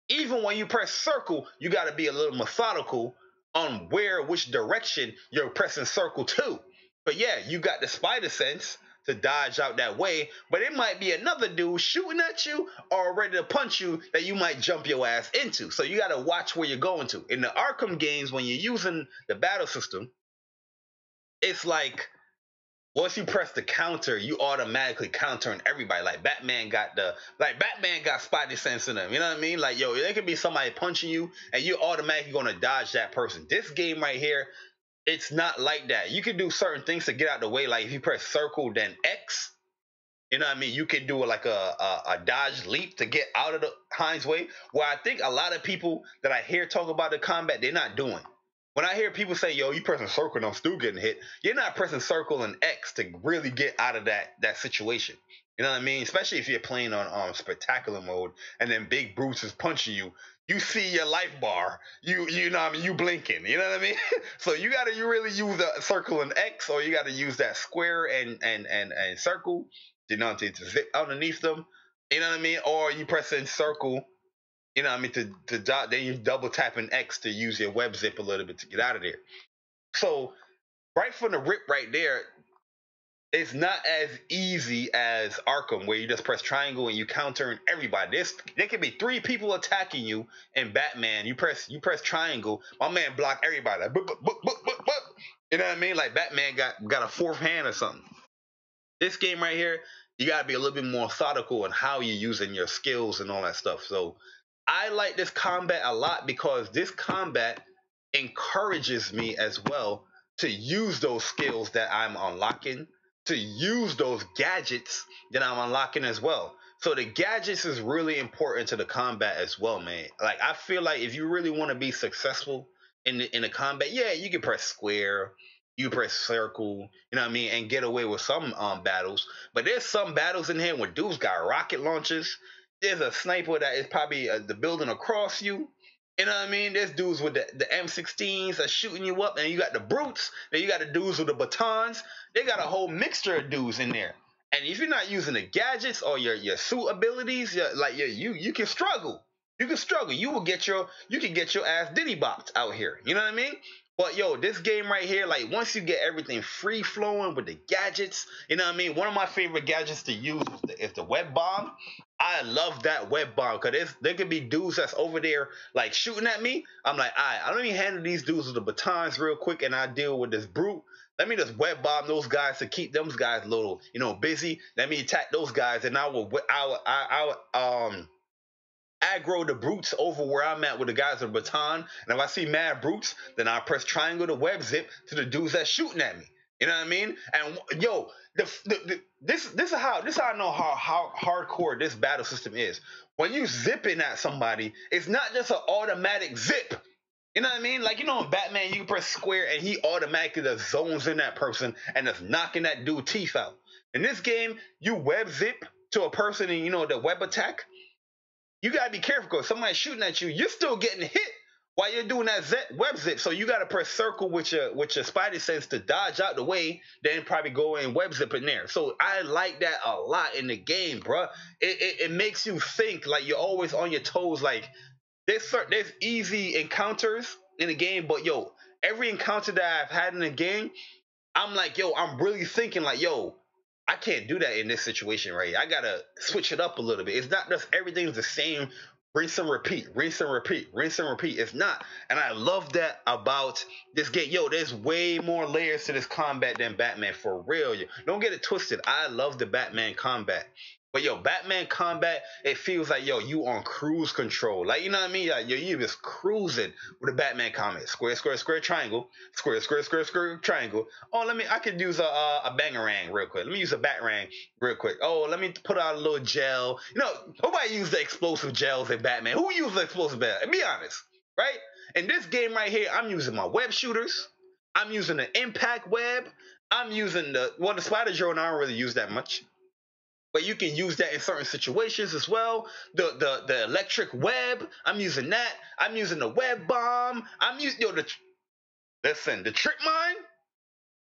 Even when you press circle, you got to be a little methodical on which direction you're pressing circle to. But yeah, you got the spider sense to dodge out that way, but it might be another dude shooting at you or ready to punch you that you might jump your ass into. So you got to watch where you're going to. In the Arkham games, when you're using the battle system, it's like once you press the counter, you automatically countering everybody. Like Batman got Spidey sense in them. You know what I mean? Like, yo, there could be somebody punching you and you're automatically gonna dodge that person. This game right here, it's not like that. You can do certain things to get out of the way. Like if you press circle, then X, you know what I mean? You can do like a dodge leap to get out of the Heinz way. Where I think a lot of people that I hear talk about the combat, they're not doing. When I hear people say, yo, you pressing circle and I'm still getting hit, you're not pressing circle and X to really get out of that situation. You know what I mean? Especially if you're playing on spectacular mode and then Big Bruce is punching you. You see your life bar. You know what I mean? You blinking. You know what I mean? So you really use the circle and X, or you gotta use that square and circle, you know, to zip underneath them. You know what I mean? Or you pressing circle, you know what I mean, then you double tapping X to use your web zip a little bit to get out of there. So right from the rip right there, it's not as easy as Arkham where you just press triangle and you countering everybody. There could be 3 people attacking you in Batman. You press triangle, my man block everybody. Like, you know what I mean? Like Batman got a 4th hand or something. This game right here, you gotta be a little bit more methodical in how you're using your skills and all that stuff. So I like this combat a lot because this combat encourages me as well to use those skills that I'm unlocking, to use those gadgets that I'm unlocking as well. So the gadgets is really important to the combat as well, man. Like I feel like if you really want to be successful in the combat, yeah, you can press square, you press circle, you know what I mean, and get away with some battles. But there's some battles in here where dudes got rocket launchers. There's a sniper that is probably the building across you. You know what I mean? There's dudes with the M16s that shooting you up, and you got the brutes. Then you got the dudes with the batons. They got a whole mixture of dudes in there. And if you're not using the gadgets or your suit abilities, you can struggle. You can struggle. You can get your ass diddy bopped out here. You know what I mean? But yo, this game right here, like once you get everything free flowing with the gadgets, you know what I mean? One of my favorite gadgets to use is the web bomb. I love that web bomb because there could be dudes that's over there like shooting at me. I'm like, I don't even handle these dudes with the batons real quick, and I deal with this brute. Let me just web bomb those guys to keep those guys a little, busy. Let me attack those guys, and I will aggro the brutes over where I'm at with the guys with the baton. And if I see mad brutes, then I press triangle to web zip to the dudes that's shooting at me. You know what I mean? And yo, this is how I know how hardcore this battle system is. When you zipping at somebody, it's not just an automatic zip. You know what I mean? Like, in Batman, you press square and he automatically just zones in that person and just knocking that dude teeth out. In this game, you web zip to a person and the web attack. You gotta be careful because somebody's shooting at you. You're still getting hit while you're doing that web zip, so you gotta press circle with your spidey sense to dodge out the way, then probably go and web zip in there. So I like that a lot in the game, bruh. It makes you think like you're always on your toes. Like there's easy encounters in the game, but yo, every encounter that I've had in the game, I'm like, yo, I'm really thinking like, yo, I can't do that in this situation right here. I gotta switch it up a little bit. It's not just everything's the same, rinse and repeat, rinse and repeat, rinse and repeat. It's not. And I love that about this game. Yo, there's way more layers to this combat than Batman, for real. Yo. Don't get it twisted. I love the Batman combat. But yo, Batman combat, it feels like yo, you on cruise control. Like, you know what I mean? Like, yo, you just cruising with the Batman combat. Square, square, square, triangle. Square, square, square, square, triangle. Oh, I could use a bangerang real quick. Let me use a batarang real quick. Oh, let me put out a little gel. You know, nobody use the explosive gels in Batman. Who uses the explosive gel? Be honest, right? In this game right here, I'm using my web shooters. I'm using the impact web. I'm using the spider drone. I don't really use that much, but you can use that in certain situations as well. The electric web, I'm using that. I'm using the web bomb. I'm using the trick mine.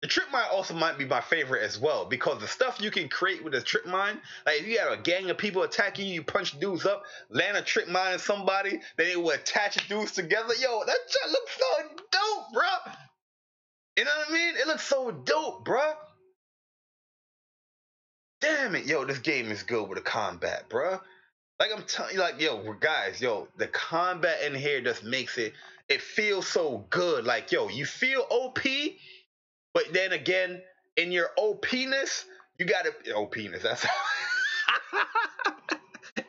The trip mine also might be my favorite as well, because the stuff you can create with a trip mine, like if you have a gang of people attacking you, you punch dudes up, land a trip mine on somebody, then it will attach dudes together. Yo, that shit looks so dope, bro. You know what I mean? It looks so dope, bro. Damn it, yo, this game is good with the combat, bro. Like I'm telling you, like, yo, guys, yo, the combat in here just makes it feels so good. Like, yo, you feel OP, but then again, in your OPness, you gotta OPness. That's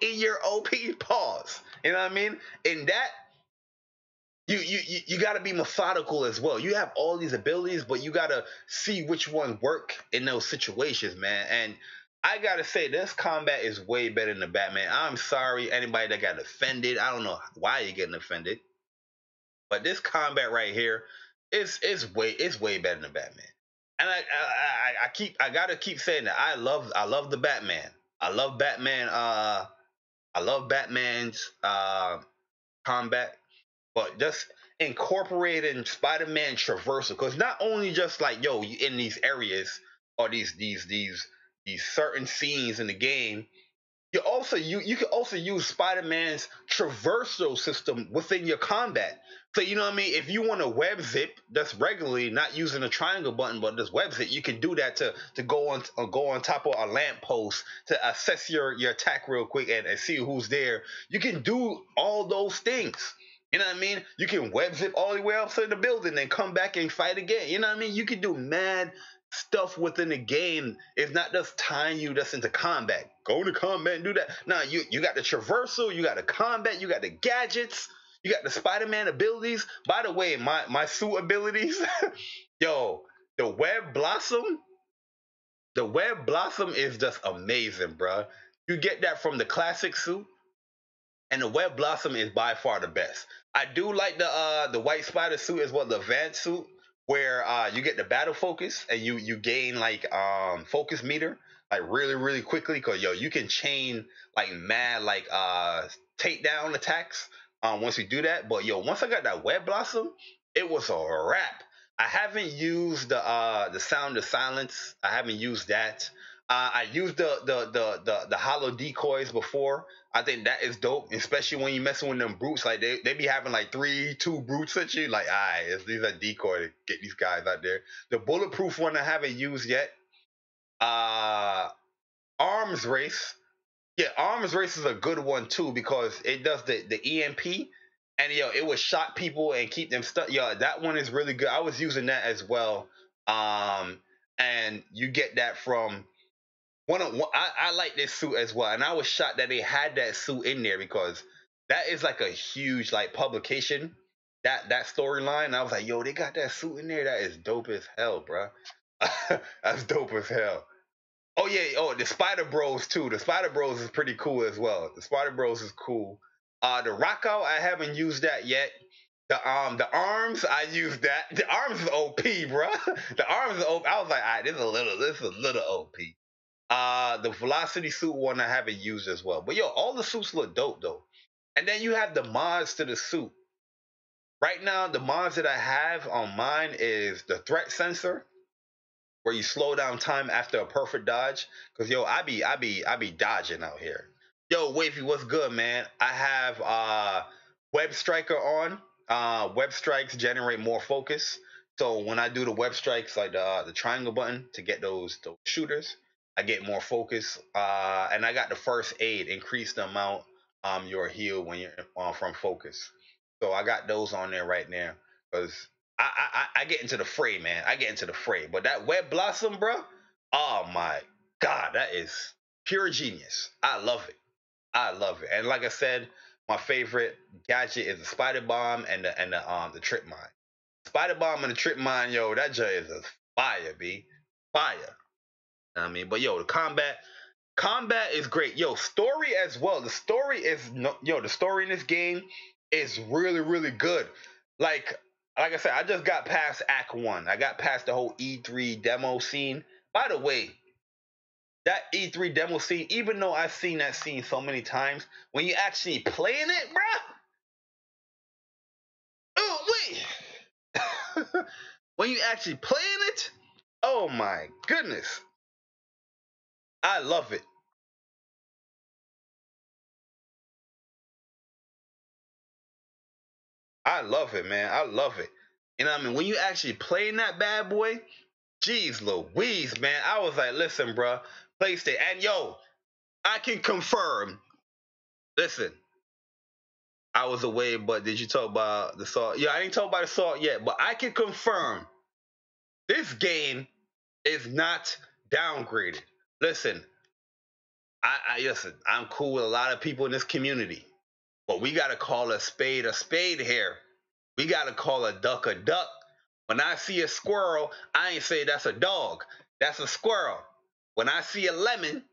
in your OP pause. You know what I mean? In that, you gotta be methodical as well. You have all these abilities, but you gotta see which one work in those situations, man. And I gotta say, this combat is way better than the Batman. I'm sorry, anybody that got offended. I don't know why you're getting offended, but this combat right here is way better than Batman. And I gotta keep saying that I love the Batman. I love Batman. I love Batman's combat, but just incorporating Spider-Man traversal, because not only just like yo, you in these areas or these certain scenes in the game, you can also use Spider-Man's traversal system within your combat. So you know what I mean? If you want to web zip just regularly, not using the triangle button, but just web zip, you can do that to go on top of a lamppost to assess your attack real quick and see who's there. You can do all those things. You know what I mean? You can web zip all the way up to the building and come back and fight again. You know what I mean? You can do mad stuff within the game. It's not just tying you just into combat. Go to combat and do that. Now you got the traversal, you got the combat, you got the gadgets, you got the Spider-Man abilities. By the way, my suit abilities, yo, the web blossom, is just amazing, bro. You get that from the classic suit, and the web blossom is by far the best. I do like the white spider suit as well, the advanced suit, where you get the battle focus and you gain like focus meter like really quickly, because yo, you can chain like mad like takedown attacks once you do that. But yo, once I got that web blossom, it was a wrap. I haven't used the sound of silence. I haven't used that. I used the hollow decoys before. I think that is dope, especially when you messing with them brutes. Like they be having like two brutes at you. Like, these are decoy to get these guys out there. The bulletproof one I haven't used yet. Uh, Arms race. Yeah, arms race is a good one too, because it does the EMP, and yo, it would shock people and keep them stuck. Yo, that one is really good. I was using that as well. And you get that from I like this suit as well, and I was shocked that they had that suit in there, because that is like a huge like publication, that storyline. I was like, yo, they got that suit in there. That is dope as hell, bro. That's dope as hell. Oh yeah, the Spider Bros too. The Spider Bros is pretty cool as well. The Spider Bros is cool. The Rock Out, I haven't used that yet. The arms, I used that. The arms is OP, bro. The arms is OP. I was like, all right, this is a little OP. The velocity suit one I haven't used as well. But yo, all the suits look dope though. And then you have the mods to the suit. Right now, the mods that I have on mine is the threat sensor, where you slow down time after a perfect dodge. Cause yo, I be dodging out here. Yo, Wavy, what's good, man? I have Web Striker on. Web strikes generate more focus. So when I do the web strikes, like the triangle button to get those shooters, I get more focus. And I got the first aid, increase the amount your heal when you're from focus. So I got those on there right now because I get into the fray, man. I get into the fray. But that Web Blossom, bro, oh my God, that is pure genius. I love it. I love it. And like I said, my favorite gadget is the spider bomb and the trip mine. Spider bomb and the trip mine, yo, that joy is a fire, b fire. I mean, but yo, the combat is great. Yo, story as well. The story is no, yo, the story in this game is really really good. Like like I said, I just got past Act One. I got past the whole E3 demo scene. By the way, that E3 demo scene, even though I've seen that scene so many times, when you actually playing it, bruh, oh wait, when you actually playing it, oh my goodness, I love it. I love it, man. I love it. You know what I mean? When you actually playing that bad boy, jeez Louise, man. I was like, listen, bruh, PlayStation, and yo, I can confirm. Listen, I was away, but did you talk about the salt? Yeah, I didn't talk about the salt yet, but I can confirm this game is not downgraded. Listen, I listen. I'm cool with a lot of people in this community, but we gotta call a spade here. We gotta call a duck. When I see a squirrel, I ain't say that's a dog. That's a squirrel. When I see a lemon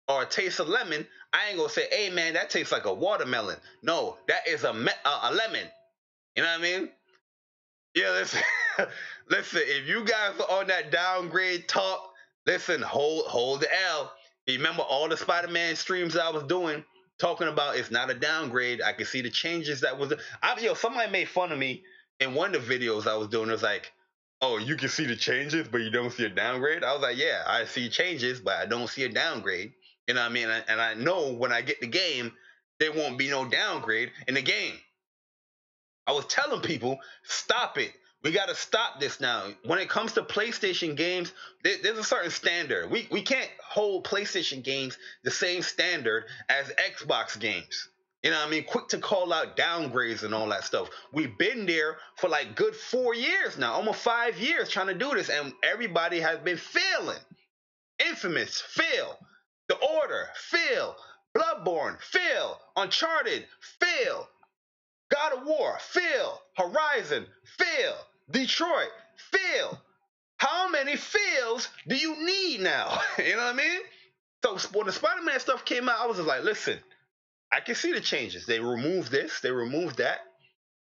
or a taste of lemon, I ain't gonna say, "Hey man, that tastes like a watermelon." No, that is a lemon. You know what I mean? Yeah, listen, listen. If you guys are on that downgrade talk, listen, hold the L. You remember all the Spider-Man streams I was doing, talking about it's not a downgrade. I can see the changes that was. Somebody made fun of me in one of the videos I was doing. It was like, oh, you can see the changes, but you don't see a downgrade. I was like, yeah, I see changes, but I don't see a downgrade. You know what I mean? And I know when I get the game, there won't be no downgrade in the game. I was telling people, stop it. We got to stop this now. When it comes to PlayStation games, there's a certain standard. We can't hold PlayStation games the same standard as Xbox games. You know what I mean? Quick to call out downgrades and all that stuff. We've been there for like good 4 years now, almost 5 years trying to do this, and everybody has been failing. Infamous, fail. The Order, fail. Bloodborne, fail. Uncharted, fail. God of War, fail. Horizon, fail. Detroit, fail. How many fails do you need now? You know what I mean? So when the Spider-Man stuff came out, I was just like, listen, I can see the changes. They removed this, they removed that.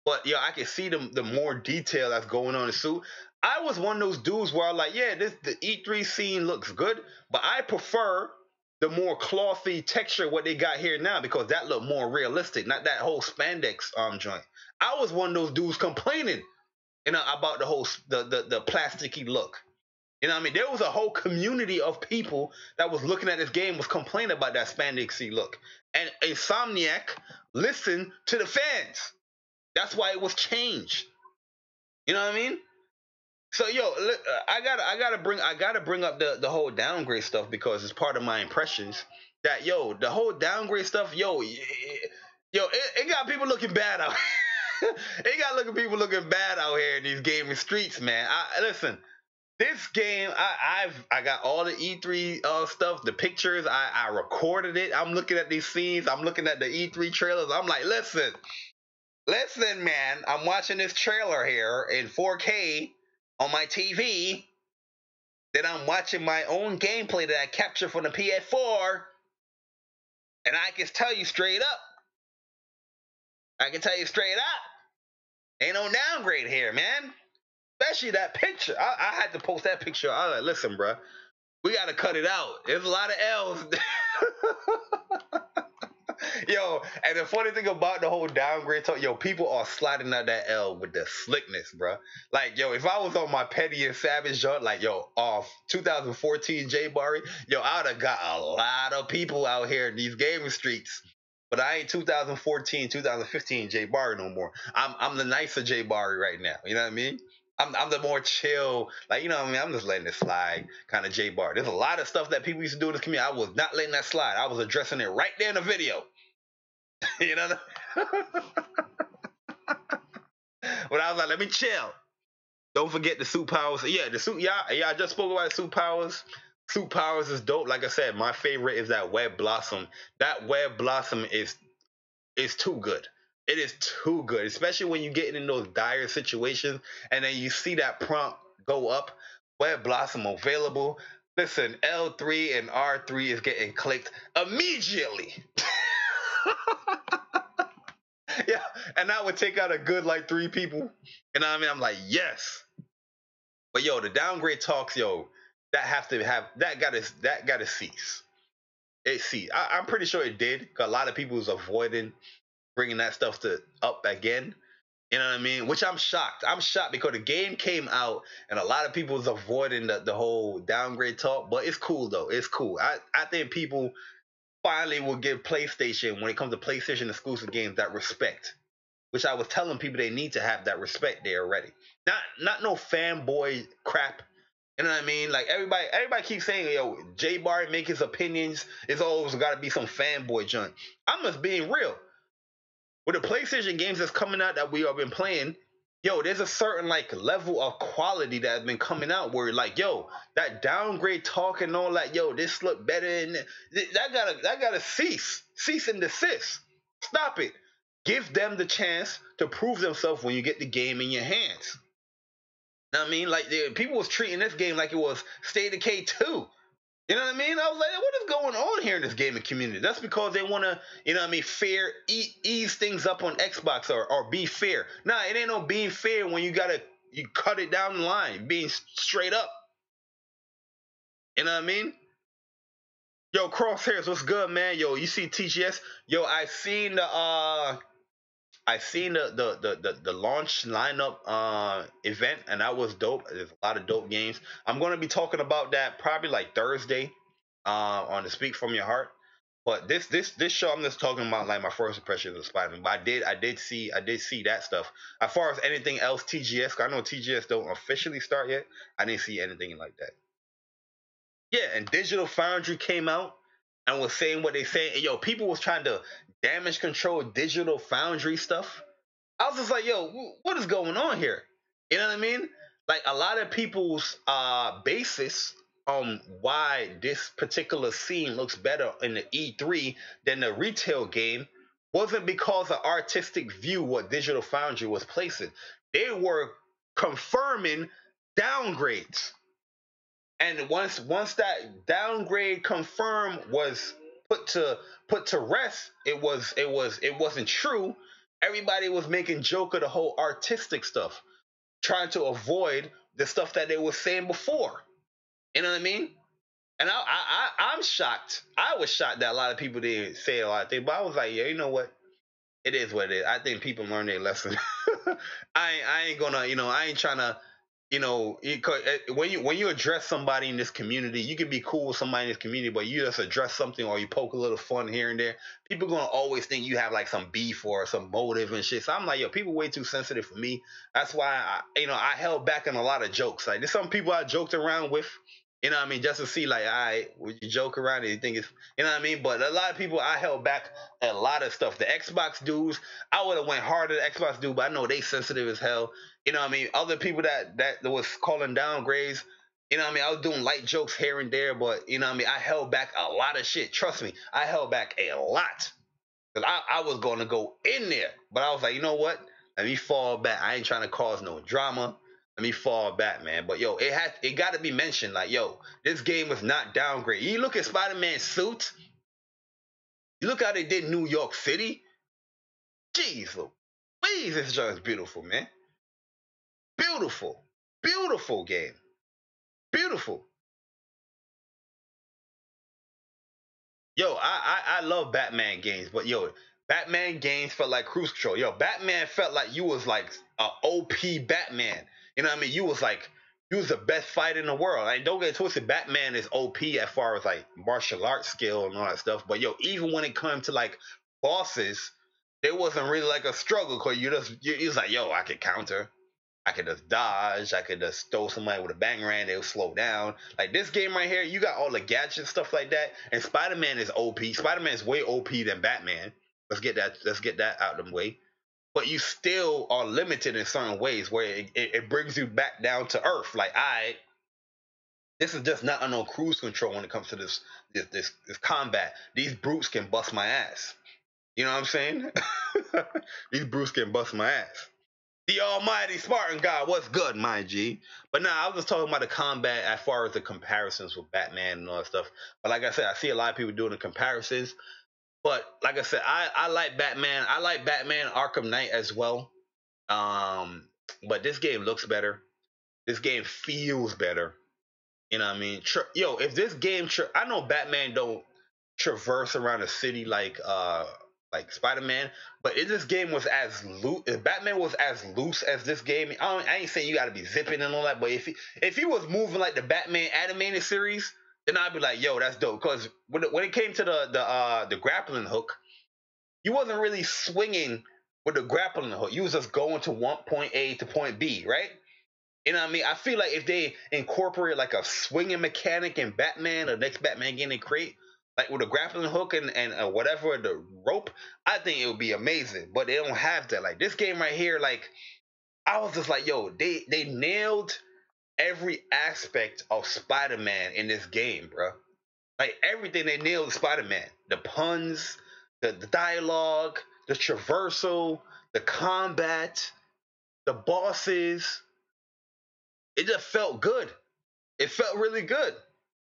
But yeah, I can see the more detail that's going on in the suit. I was one of those dudes where I'm like, yeah, the E3 scene looks good, but I prefer the more clothy texture what they got here now because that looked more realistic, not that whole spandex joint. I was one of those dudes complaining, about the whole the plasticky look. You know what I mean? There was a whole community of people that was looking at this game was complaining about that spandexy look. And Insomniac listened to the fans. That's why it was changed. You know what I mean? So yo, I gotta bring up the whole downgrade stuff because it's part of my impressions. That yo, the whole downgrade stuff, it got people looking bad out. It got people looking bad out here in these gaming streets, man. Listen. This game, I got all the E3 stuff, the pictures. I recorded it. I'm looking at these scenes. I'm looking at the E3 trailers. I'm like, listen, man. I'm watching this trailer here in 4K on my TV. Then I'm watching my own gameplay that I captured from the PS4, and I can tell you straight up. Ain't no downgrade here, man. Especially that picture. I had to post that picture. I was like, listen, bro. We got to cut it out. There's a lot of L's. Yo, and the funny thing about the whole downgrade talk, yo, people are sliding out that L with the slickness, bro. Like, yo, if I was on my petty and savage joint, like, yo, off 2014 JayBari, yo, I'd have got a lot of people out here in these gaming streets. But I ain't 2014, 2015 JayBari no more. I'm the nicer JayBari right now. You know what I mean? I'm the more chill, like, you know what I mean? I'm just letting it slide kind of JayBari. There's a lot of stuff that people used to do in this community. I was not letting that slide. I was addressing it right there in the video. You know? But I was like, let me chill. Don't forget the suit powers. Yeah, the suit. Yeah, I just spoke about suit powers. Suit powers is dope. Like I said, my favorite is that web blossom. That web blossom is too good. It is too good, especially when you get in those dire situations and then you see that prompt go up. Web blossom available. Listen, L3 and R3 is getting clicked immediately. Yeah, and that would take out a good like 3 people. You know what I mean? I'm like, yes. But yo, the downgrade talks, yo, that gotta cease. It ceased. I'm pretty sure it did. Cause a lot of people was avoiding bringing that stuff to up again. You know what I mean? Which I'm shocked. I'm shocked because the game came out and a lot of people was avoiding the whole downgrade talk. But it's cool though. It's cool. I think people finally will give PlayStation, when it comes to PlayStation exclusive games, that respect. Which I was telling people they need to have that respect there already. Not no fanboy crap. You know what I mean? Like everybody keeps saying, yo, JayBari make his opinions. It's always got to be some fanboy junk. I'm just being real. With the PlayStation games that's coming out that we have been playing, yo, there's a certain like level of quality that has been coming out where like, yo, that downgrade talk and all that, yo, this look better and that gotta cease and desist. Stop it. Give them the chance to prove themselves when you get the game in your hands. Know what I mean? Like people was treating this game like it was State of K2. You know what I mean? I was like, what is going on here in this gaming community? That's because they want to, you know what I mean, ease things up on Xbox or be fair. Nah, it ain't no being fair when you cut it down the line, being straight up. You know what I mean? Yo, Crosshairs, what's good, man? Yo, you see TGS? Yo, I seen the launch lineup event, and that was dope. There's a lot of dope games. I'm gonna be talking about that probably like Thursday on the Speak From Your Heart. But this show, I'm just talking about like my first impressions of Spider-Man. But I did see that stuff. As far as anything else, TGS, I know TGS don't officially start yet. I didn't see anything like that. Yeah, and Digital Foundry came out and was saying what they saying. And yo, people was trying to damage control Digital Foundry stuff. I was just like, yo, what is going on here? You know what I mean? Like a lot of people's basis on why this particular scene looks better in the E3 than the retail game wasn't because of artistic view what Digital Foundry was placing. They were confirming downgrades. And once that downgrade confirmed was put to rest, it wasn't true. Everybody was making joke of the whole artistic stuff, trying to avoid the stuff that they were saying before. You know what I mean? And I'm shocked. I was shocked that a lot of people didn't say a lot of things, but I was like, yeah, you know what? It is what it is. I think people learn their lesson. I ain't gonna, I ain't trying to, when you address somebody in this community, you can be cool with somebody in this community, but you just address something or you poke a little fun here and there. People gonna always think you have like some beef or some motive and shit. So I'm like, yo, people way too sensitive for me. That's why I held back on a lot of jokes. Like there's some people I joked around with. You know what I mean? Just to see, like, all right, would you joke around and you think it's, you know what I mean? But a lot of people, I held back a lot of stuff. The Xbox dudes, I would have went harder at Xbox dude, but I know they sensitive as hell. You know what I mean? Other people that was calling down grades, you know what I mean? I was doing light jokes here and there, but, you know what I mean? I held back a lot of shit. Trust me, I held back a lot. Because I was going to go in there. But I was like, you know what? Let me fall back. I ain't trying to cause no drama. Let me fall back, man. But yo, it got to be mentioned. Like, yo, this game was not downgrade. You look at Spider-Man's suit. You look how they did New York City. Jeez, please, this joint is beautiful, man. Beautiful, beautiful game. Beautiful. Yo, I love Batman games, but yo, Batman games felt like cruise control. Yo, Batman felt like you was like a OP Batman. You know what I mean? You was the best fighter in the world. Like, don't get it twisted. Batman is OP as far as like martial arts skill and all that stuff. But yo, even when it comes to like bosses, there wasn't really like a struggle because you was like, yo, I could counter. I could just dodge. I could just throw somebody with a bang ran. They'll slow down. Like this game right here, you got all the gadgets stuff like that. And Spider Man is OP. Spider Man is way OP than Batman. Let's get that. Let's get that out of the way. But you still are limited in certain ways where it brings you back down to earth. Like this is just not on cruise control when it comes to this combat. These brutes can bust my ass. You know what I'm saying? These brutes can bust my ass. The almighty Spartan God, what's good, my G? But nah, I was just talking about the combat as far as the comparisons with Batman and all that stuff. But like I said, I see a lot of people doing the comparisons. But like I said, I like Batman. I like Batman Arkham Knight as well. But this game looks better. This game feels better. You know what I mean? Yo, if this game, I know Batman don't traverse around a city like Spider-Man, but if this game was as loose, if Batman was as loose as this game, I ain't saying you got to be zipping and all that, but if he was moving like the Batman animated series, then I'd be like, yo, that's dope. Because when it came to the grappling hook, you wasn't really swinging with the grappling hook. You was just going to point A to point B, right? You know what I mean? I feel like if they incorporate like a swinging mechanic in Batman, or next Batman game they create, like with a grappling hook and whatever, the rope, I think it would be amazing. But they don't have that. Like this game right here, like I was just like, yo, they nailed every aspect of Spider-Man in this game, bro. Like everything they nailed Spider-Man. The puns, the dialogue, the traversal, the combat, the bosses. It just felt good. It felt really good.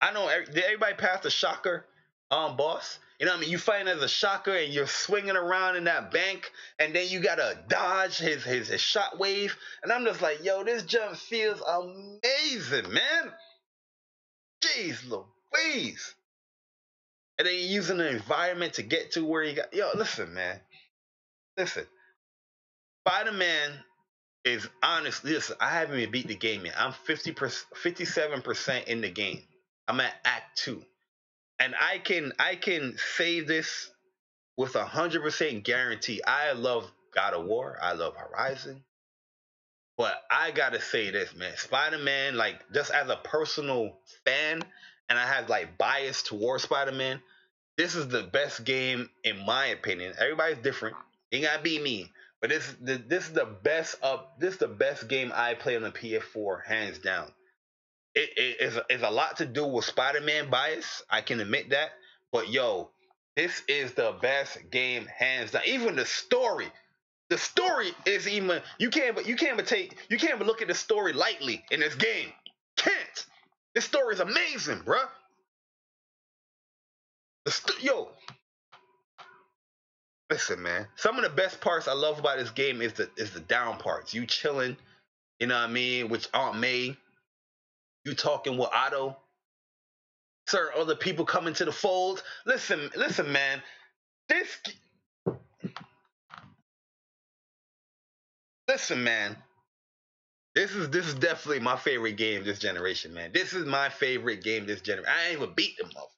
I know. Did everybody pass the shocker boss? You know what I mean? You fighting as a shocker and you're swinging around in that bank, and then you gotta dodge his shot wave. And I'm just like, yo, this jump feels amazing, man. Jeez Louise. And then you're using the environment to get to where you got. Yo, listen, man. Listen. Spider-Man is honestly, listen, I haven't even beat the game yet. I'm 57% in the game. I'm at Act 2. And I can say this with 100% guarantee. I love God of War. I love Horizon. But I gotta say this, man. Spider-Man, like just as a personal fan, and I have like bias towards Spider-Man, this is the best game in my opinion. Everybody's different. You ain't gotta be me. But this is the best game I play on the PS4, hands down. It's a lot to do with Spider-Man bias. I can admit that. But yo, this is the best game hands down. Even the story is even you can't but look at the story lightly in this game. Can't. This story is amazing, bruh. Yo, listen, man. Some of the best parts I love about this game is the down parts. You chilling, you know what I mean, with Aunt May. You talking with Otto. Certain other people coming to the fold. Listen, man. This, listen, man. This is definitely my favorite game this generation, man. This is my favorite game this generation. I ain't even beat them up,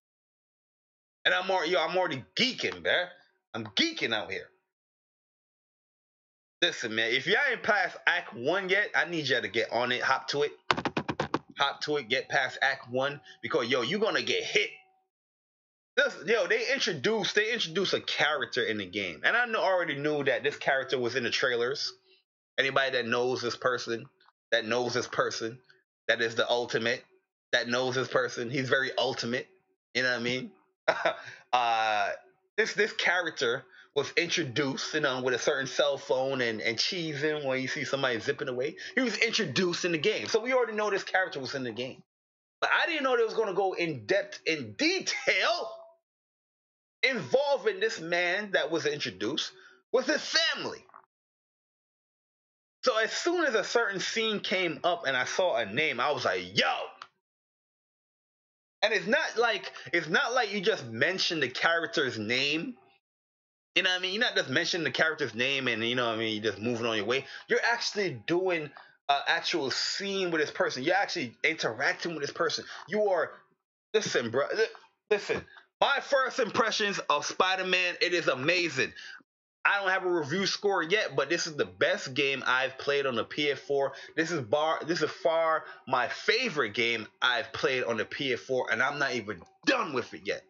and I'm already geeking, man. I'm geeking out here. Listen, man. If y'all ain't past Act 1 yet, I need y'all to get on it. Hop to it. Get past Act 1 because yo, you're gonna get hit. They introduced a character in the game, and I already knew that this character was in the trailers. Anybody that knows this person, that is the ultimate, that knows this person, he's very ultimate. You know what I mean? uh, this character was introduced, with a certain cell phone and cheesing when you see somebody zipping away. He was introduced in the game, so we already know this character was in the game. But I didn't know they was going to go in depth, in detail, involving this man that was introduced with his family. So as soon as a certain scene came up and I saw a name, I was like, yo. And it's not like you just mention the character's name. You know what I mean? You're not just mentioning the character's name and you know what I mean, you're just moving on your way. You're actually doing an actual scene with this person. You're actually interacting with this person. You are listen, bro. Listen. My first impressions of Spider-Man, it is amazing. I don't have a review score yet, but this is the best game I've played on the PS4. This is far my favorite game I've played on the PS4, and I'm not even done with it yet.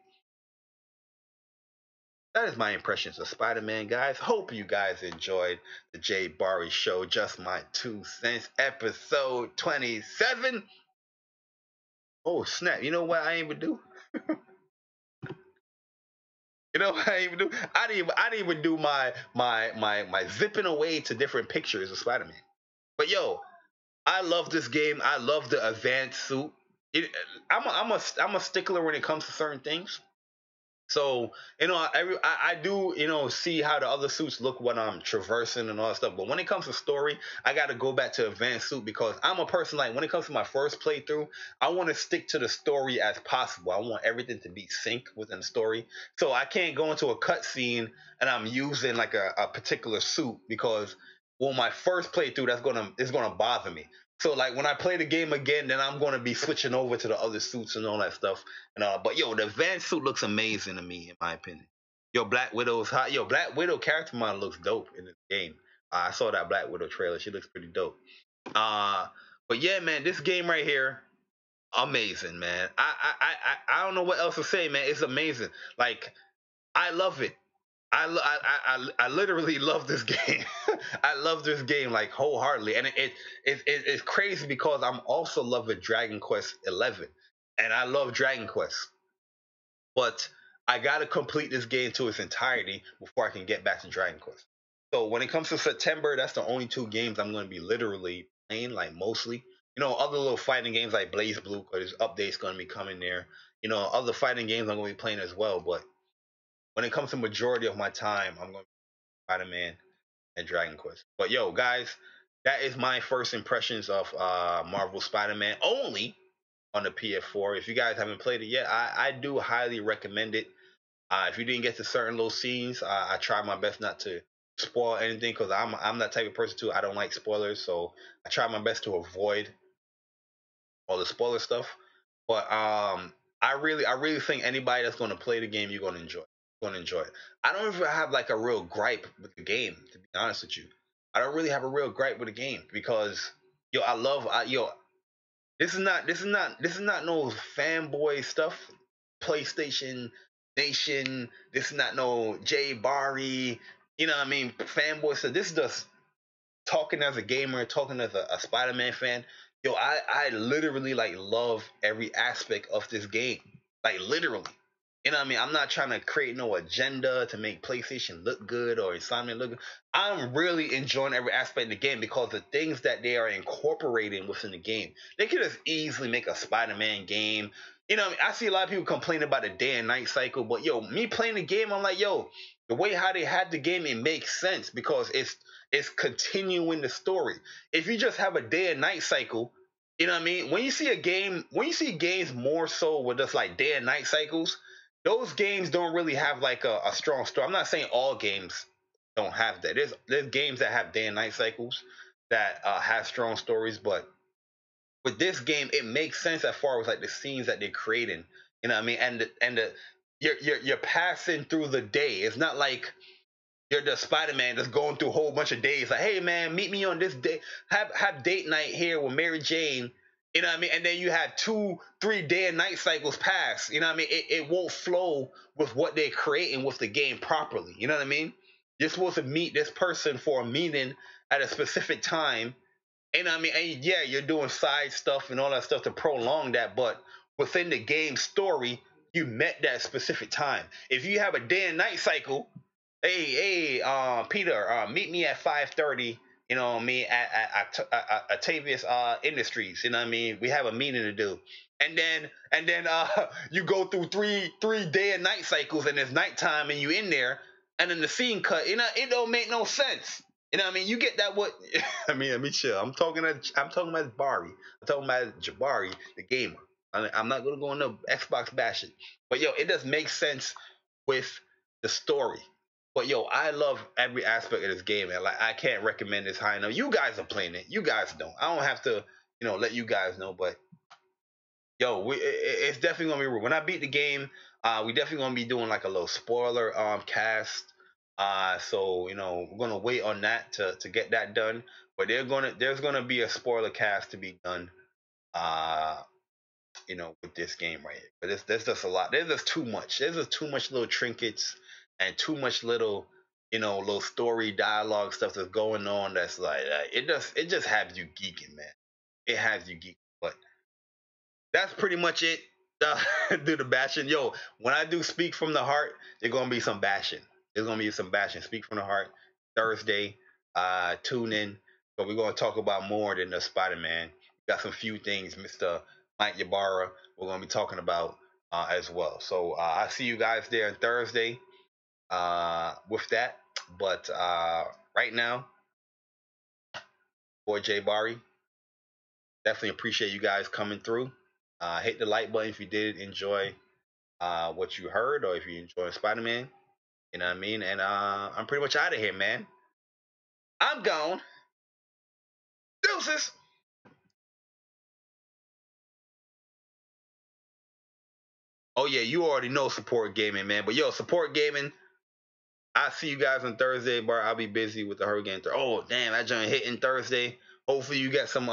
That is my impressions of Spider-Man, guys. Hope you guys enjoyed the JayBari Show. Just my 2 cents, episode 27. Oh snap! You know what I ain't even do? You know what I didn't even do? I didn't even do my zipping away to different pictures of Spider-Man. But yo, I love this game. I love the advanced suit. I'm a stickler when it comes to certain things. So you know, I do see how the other suits look when I'm traversing and all that stuff. But when it comes to story, I got to go back to advanced suit because I'm a person like when it comes to my first playthrough, I want to stick to the story as possible. I want everything to be sync within the story. So I can't go into a cutscene and I'm using like a particular suit because well, my first playthrough it's gonna bother me. So like when I play the game again, then I'm gonna be switching over to the other suits and all that stuff. And but yo, the advanced suit looks amazing to me, in my opinion. Yo, Black Widow's hot. Yo, Black Widow character model looks dope in this game. I saw that Black Widow trailer. She looks pretty dope. Uh, but yeah, man, this game right here, amazing, man. I don't know what else to say, man. It's amazing. Like I love it. I literally love this game. I love this game like wholeheartedly, and it's crazy because I'm also loving Dragon Quest 11, and I love Dragon Quest, but I gotta complete this game to its entirety before I can get back to Dragon Quest. So when it comes to September, that's the only two games I'm gonna be literally playing, like mostly. You know, other little fighting games like Blaze Blue, because updates gonna be coming there. You know, other fighting games I'm gonna be playing as well, but when it comes to majority of my time, I'm going to be Spider-Man and Dragon Quest. But yo, guys, that is my first impressions of Marvel Spider-Man only on the PS4. If you guys haven't played it yet, I do highly recommend it. If you didn't get to certain little scenes, I try my best not to spoil anything because I'm that type of person too. I don't like spoilers, so I try my best to avoid all the spoiler stuff. But I really think anybody that's going to play the game, you're going to enjoy. Going to enjoy it. I don't even have like a real gripe with the game, to be honest with you. I don't really have a real gripe with the game because yo, yo. This is not no fanboy stuff. PlayStation Nation. This is not no JayBari. You know what I mean? Fanboy stuff. This is just talking as a gamer, talking as a Spider-Man fan, yo, I literally like love every aspect of this game. Like literally. You know what I mean? I'm not trying to create no agenda to make PlayStation look good or Insomniac look good. I'm really enjoying every aspect of the game because the things that they are incorporating within the game. They could just easily make a Spider-Man game. You know what I mean? I see a lot of people complain about the day and night cycle, but yo, me playing the game, I'm like, yo, the way how they had the game, it makes sense because it's continuing the story. If you just have a day and night cycle, you know what I mean? When you see games more so with just like day and night cycles, those games don't really have like a strong story. I'm not saying all games don't have that. There's games that have day and night cycles that have strong stories, but with this game, it makes sense as far as like the scenes that they're creating. You know what I mean? And you're passing through the day. It's not like you're the Spider-Man that's going through a whole bunch of days. Like, hey man, meet me on this day. Have date night here with Mary Jane. You know what I mean? And then you have 2-3 day and night cycles pass. You know what I mean? It won't flow with what they're creating with the game properly. You know what I mean? You're supposed to meet this person for a meeting at a specific time. And I mean, and yeah, you're doing side stuff and all that stuff to prolong that, but within the game story, you met that specific time. If you have a day and night cycle, hey, Peter, meet me at 5:30. You know what I mean? At Octavius Industries. You know what I mean? We have a meeting to do, and then you go through three day and night cycles, and it's nighttime, and you in there, and then the scene cut. You know, it don't make no sense. You know what I mean? You get that what? I mean, let me chill. I'm talking about Bari. I'm talking about JayBari, the gamer. I'm not gonna go into Xbox bashing, but yo, it does make sense with the story. But yo, I love every aspect of this game, man. Like I can't recommend this high enough. You guys are playing it. You guys don't. I don't have to, let you guys know. But yo, it's definitely gonna be when I beat the game. We definitely gonna be doing like a little spoiler cast. So we're gonna wait on that to get that done. But there's gonna be a spoiler cast to be done. Uh, with this game right here. But there's just a lot. There's just too much. There's just too much little trinkets and too much little, little story dialogue stuff that's going on. That's like it just has you geeking, man. It has you geeking. But that's pretty much it. Do the bashing. Yo, when I do speak from the heart, there's gonna be some bashing. There's gonna be some bashing. Speak from the heart. Thursday. Tune in. But we're gonna talk about more than the Spider-Man. Got some few things, Mr. Mike Ybarra, we're gonna be talking about as well. So I see you guys there on Thursday with that. But right now, boy JayBari, definitely appreciate you guys coming through. Hit the like button if you did enjoy what you heard, or if you enjoy Spider-Man. You know what I mean? And I'm pretty much out of here, man. I'm gone. Deuces. Oh yeah, you already know support gaming, man. But yo, support gaming. I see you guys on Thursday, but I'll be busy with the hurricane. Oh damn, that joint hitting Thursday. Hopefully you get some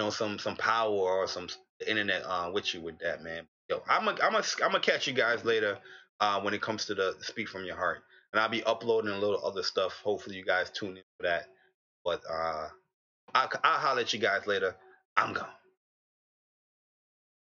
some power or some internet with you with that, man. Yo, I'm gonna catch you guys later when it comes to the speak from your heart, and I'll be uploading a little other stuff. Hopefully you guys tune in for that. But I'll holler at you guys later. I'm gone.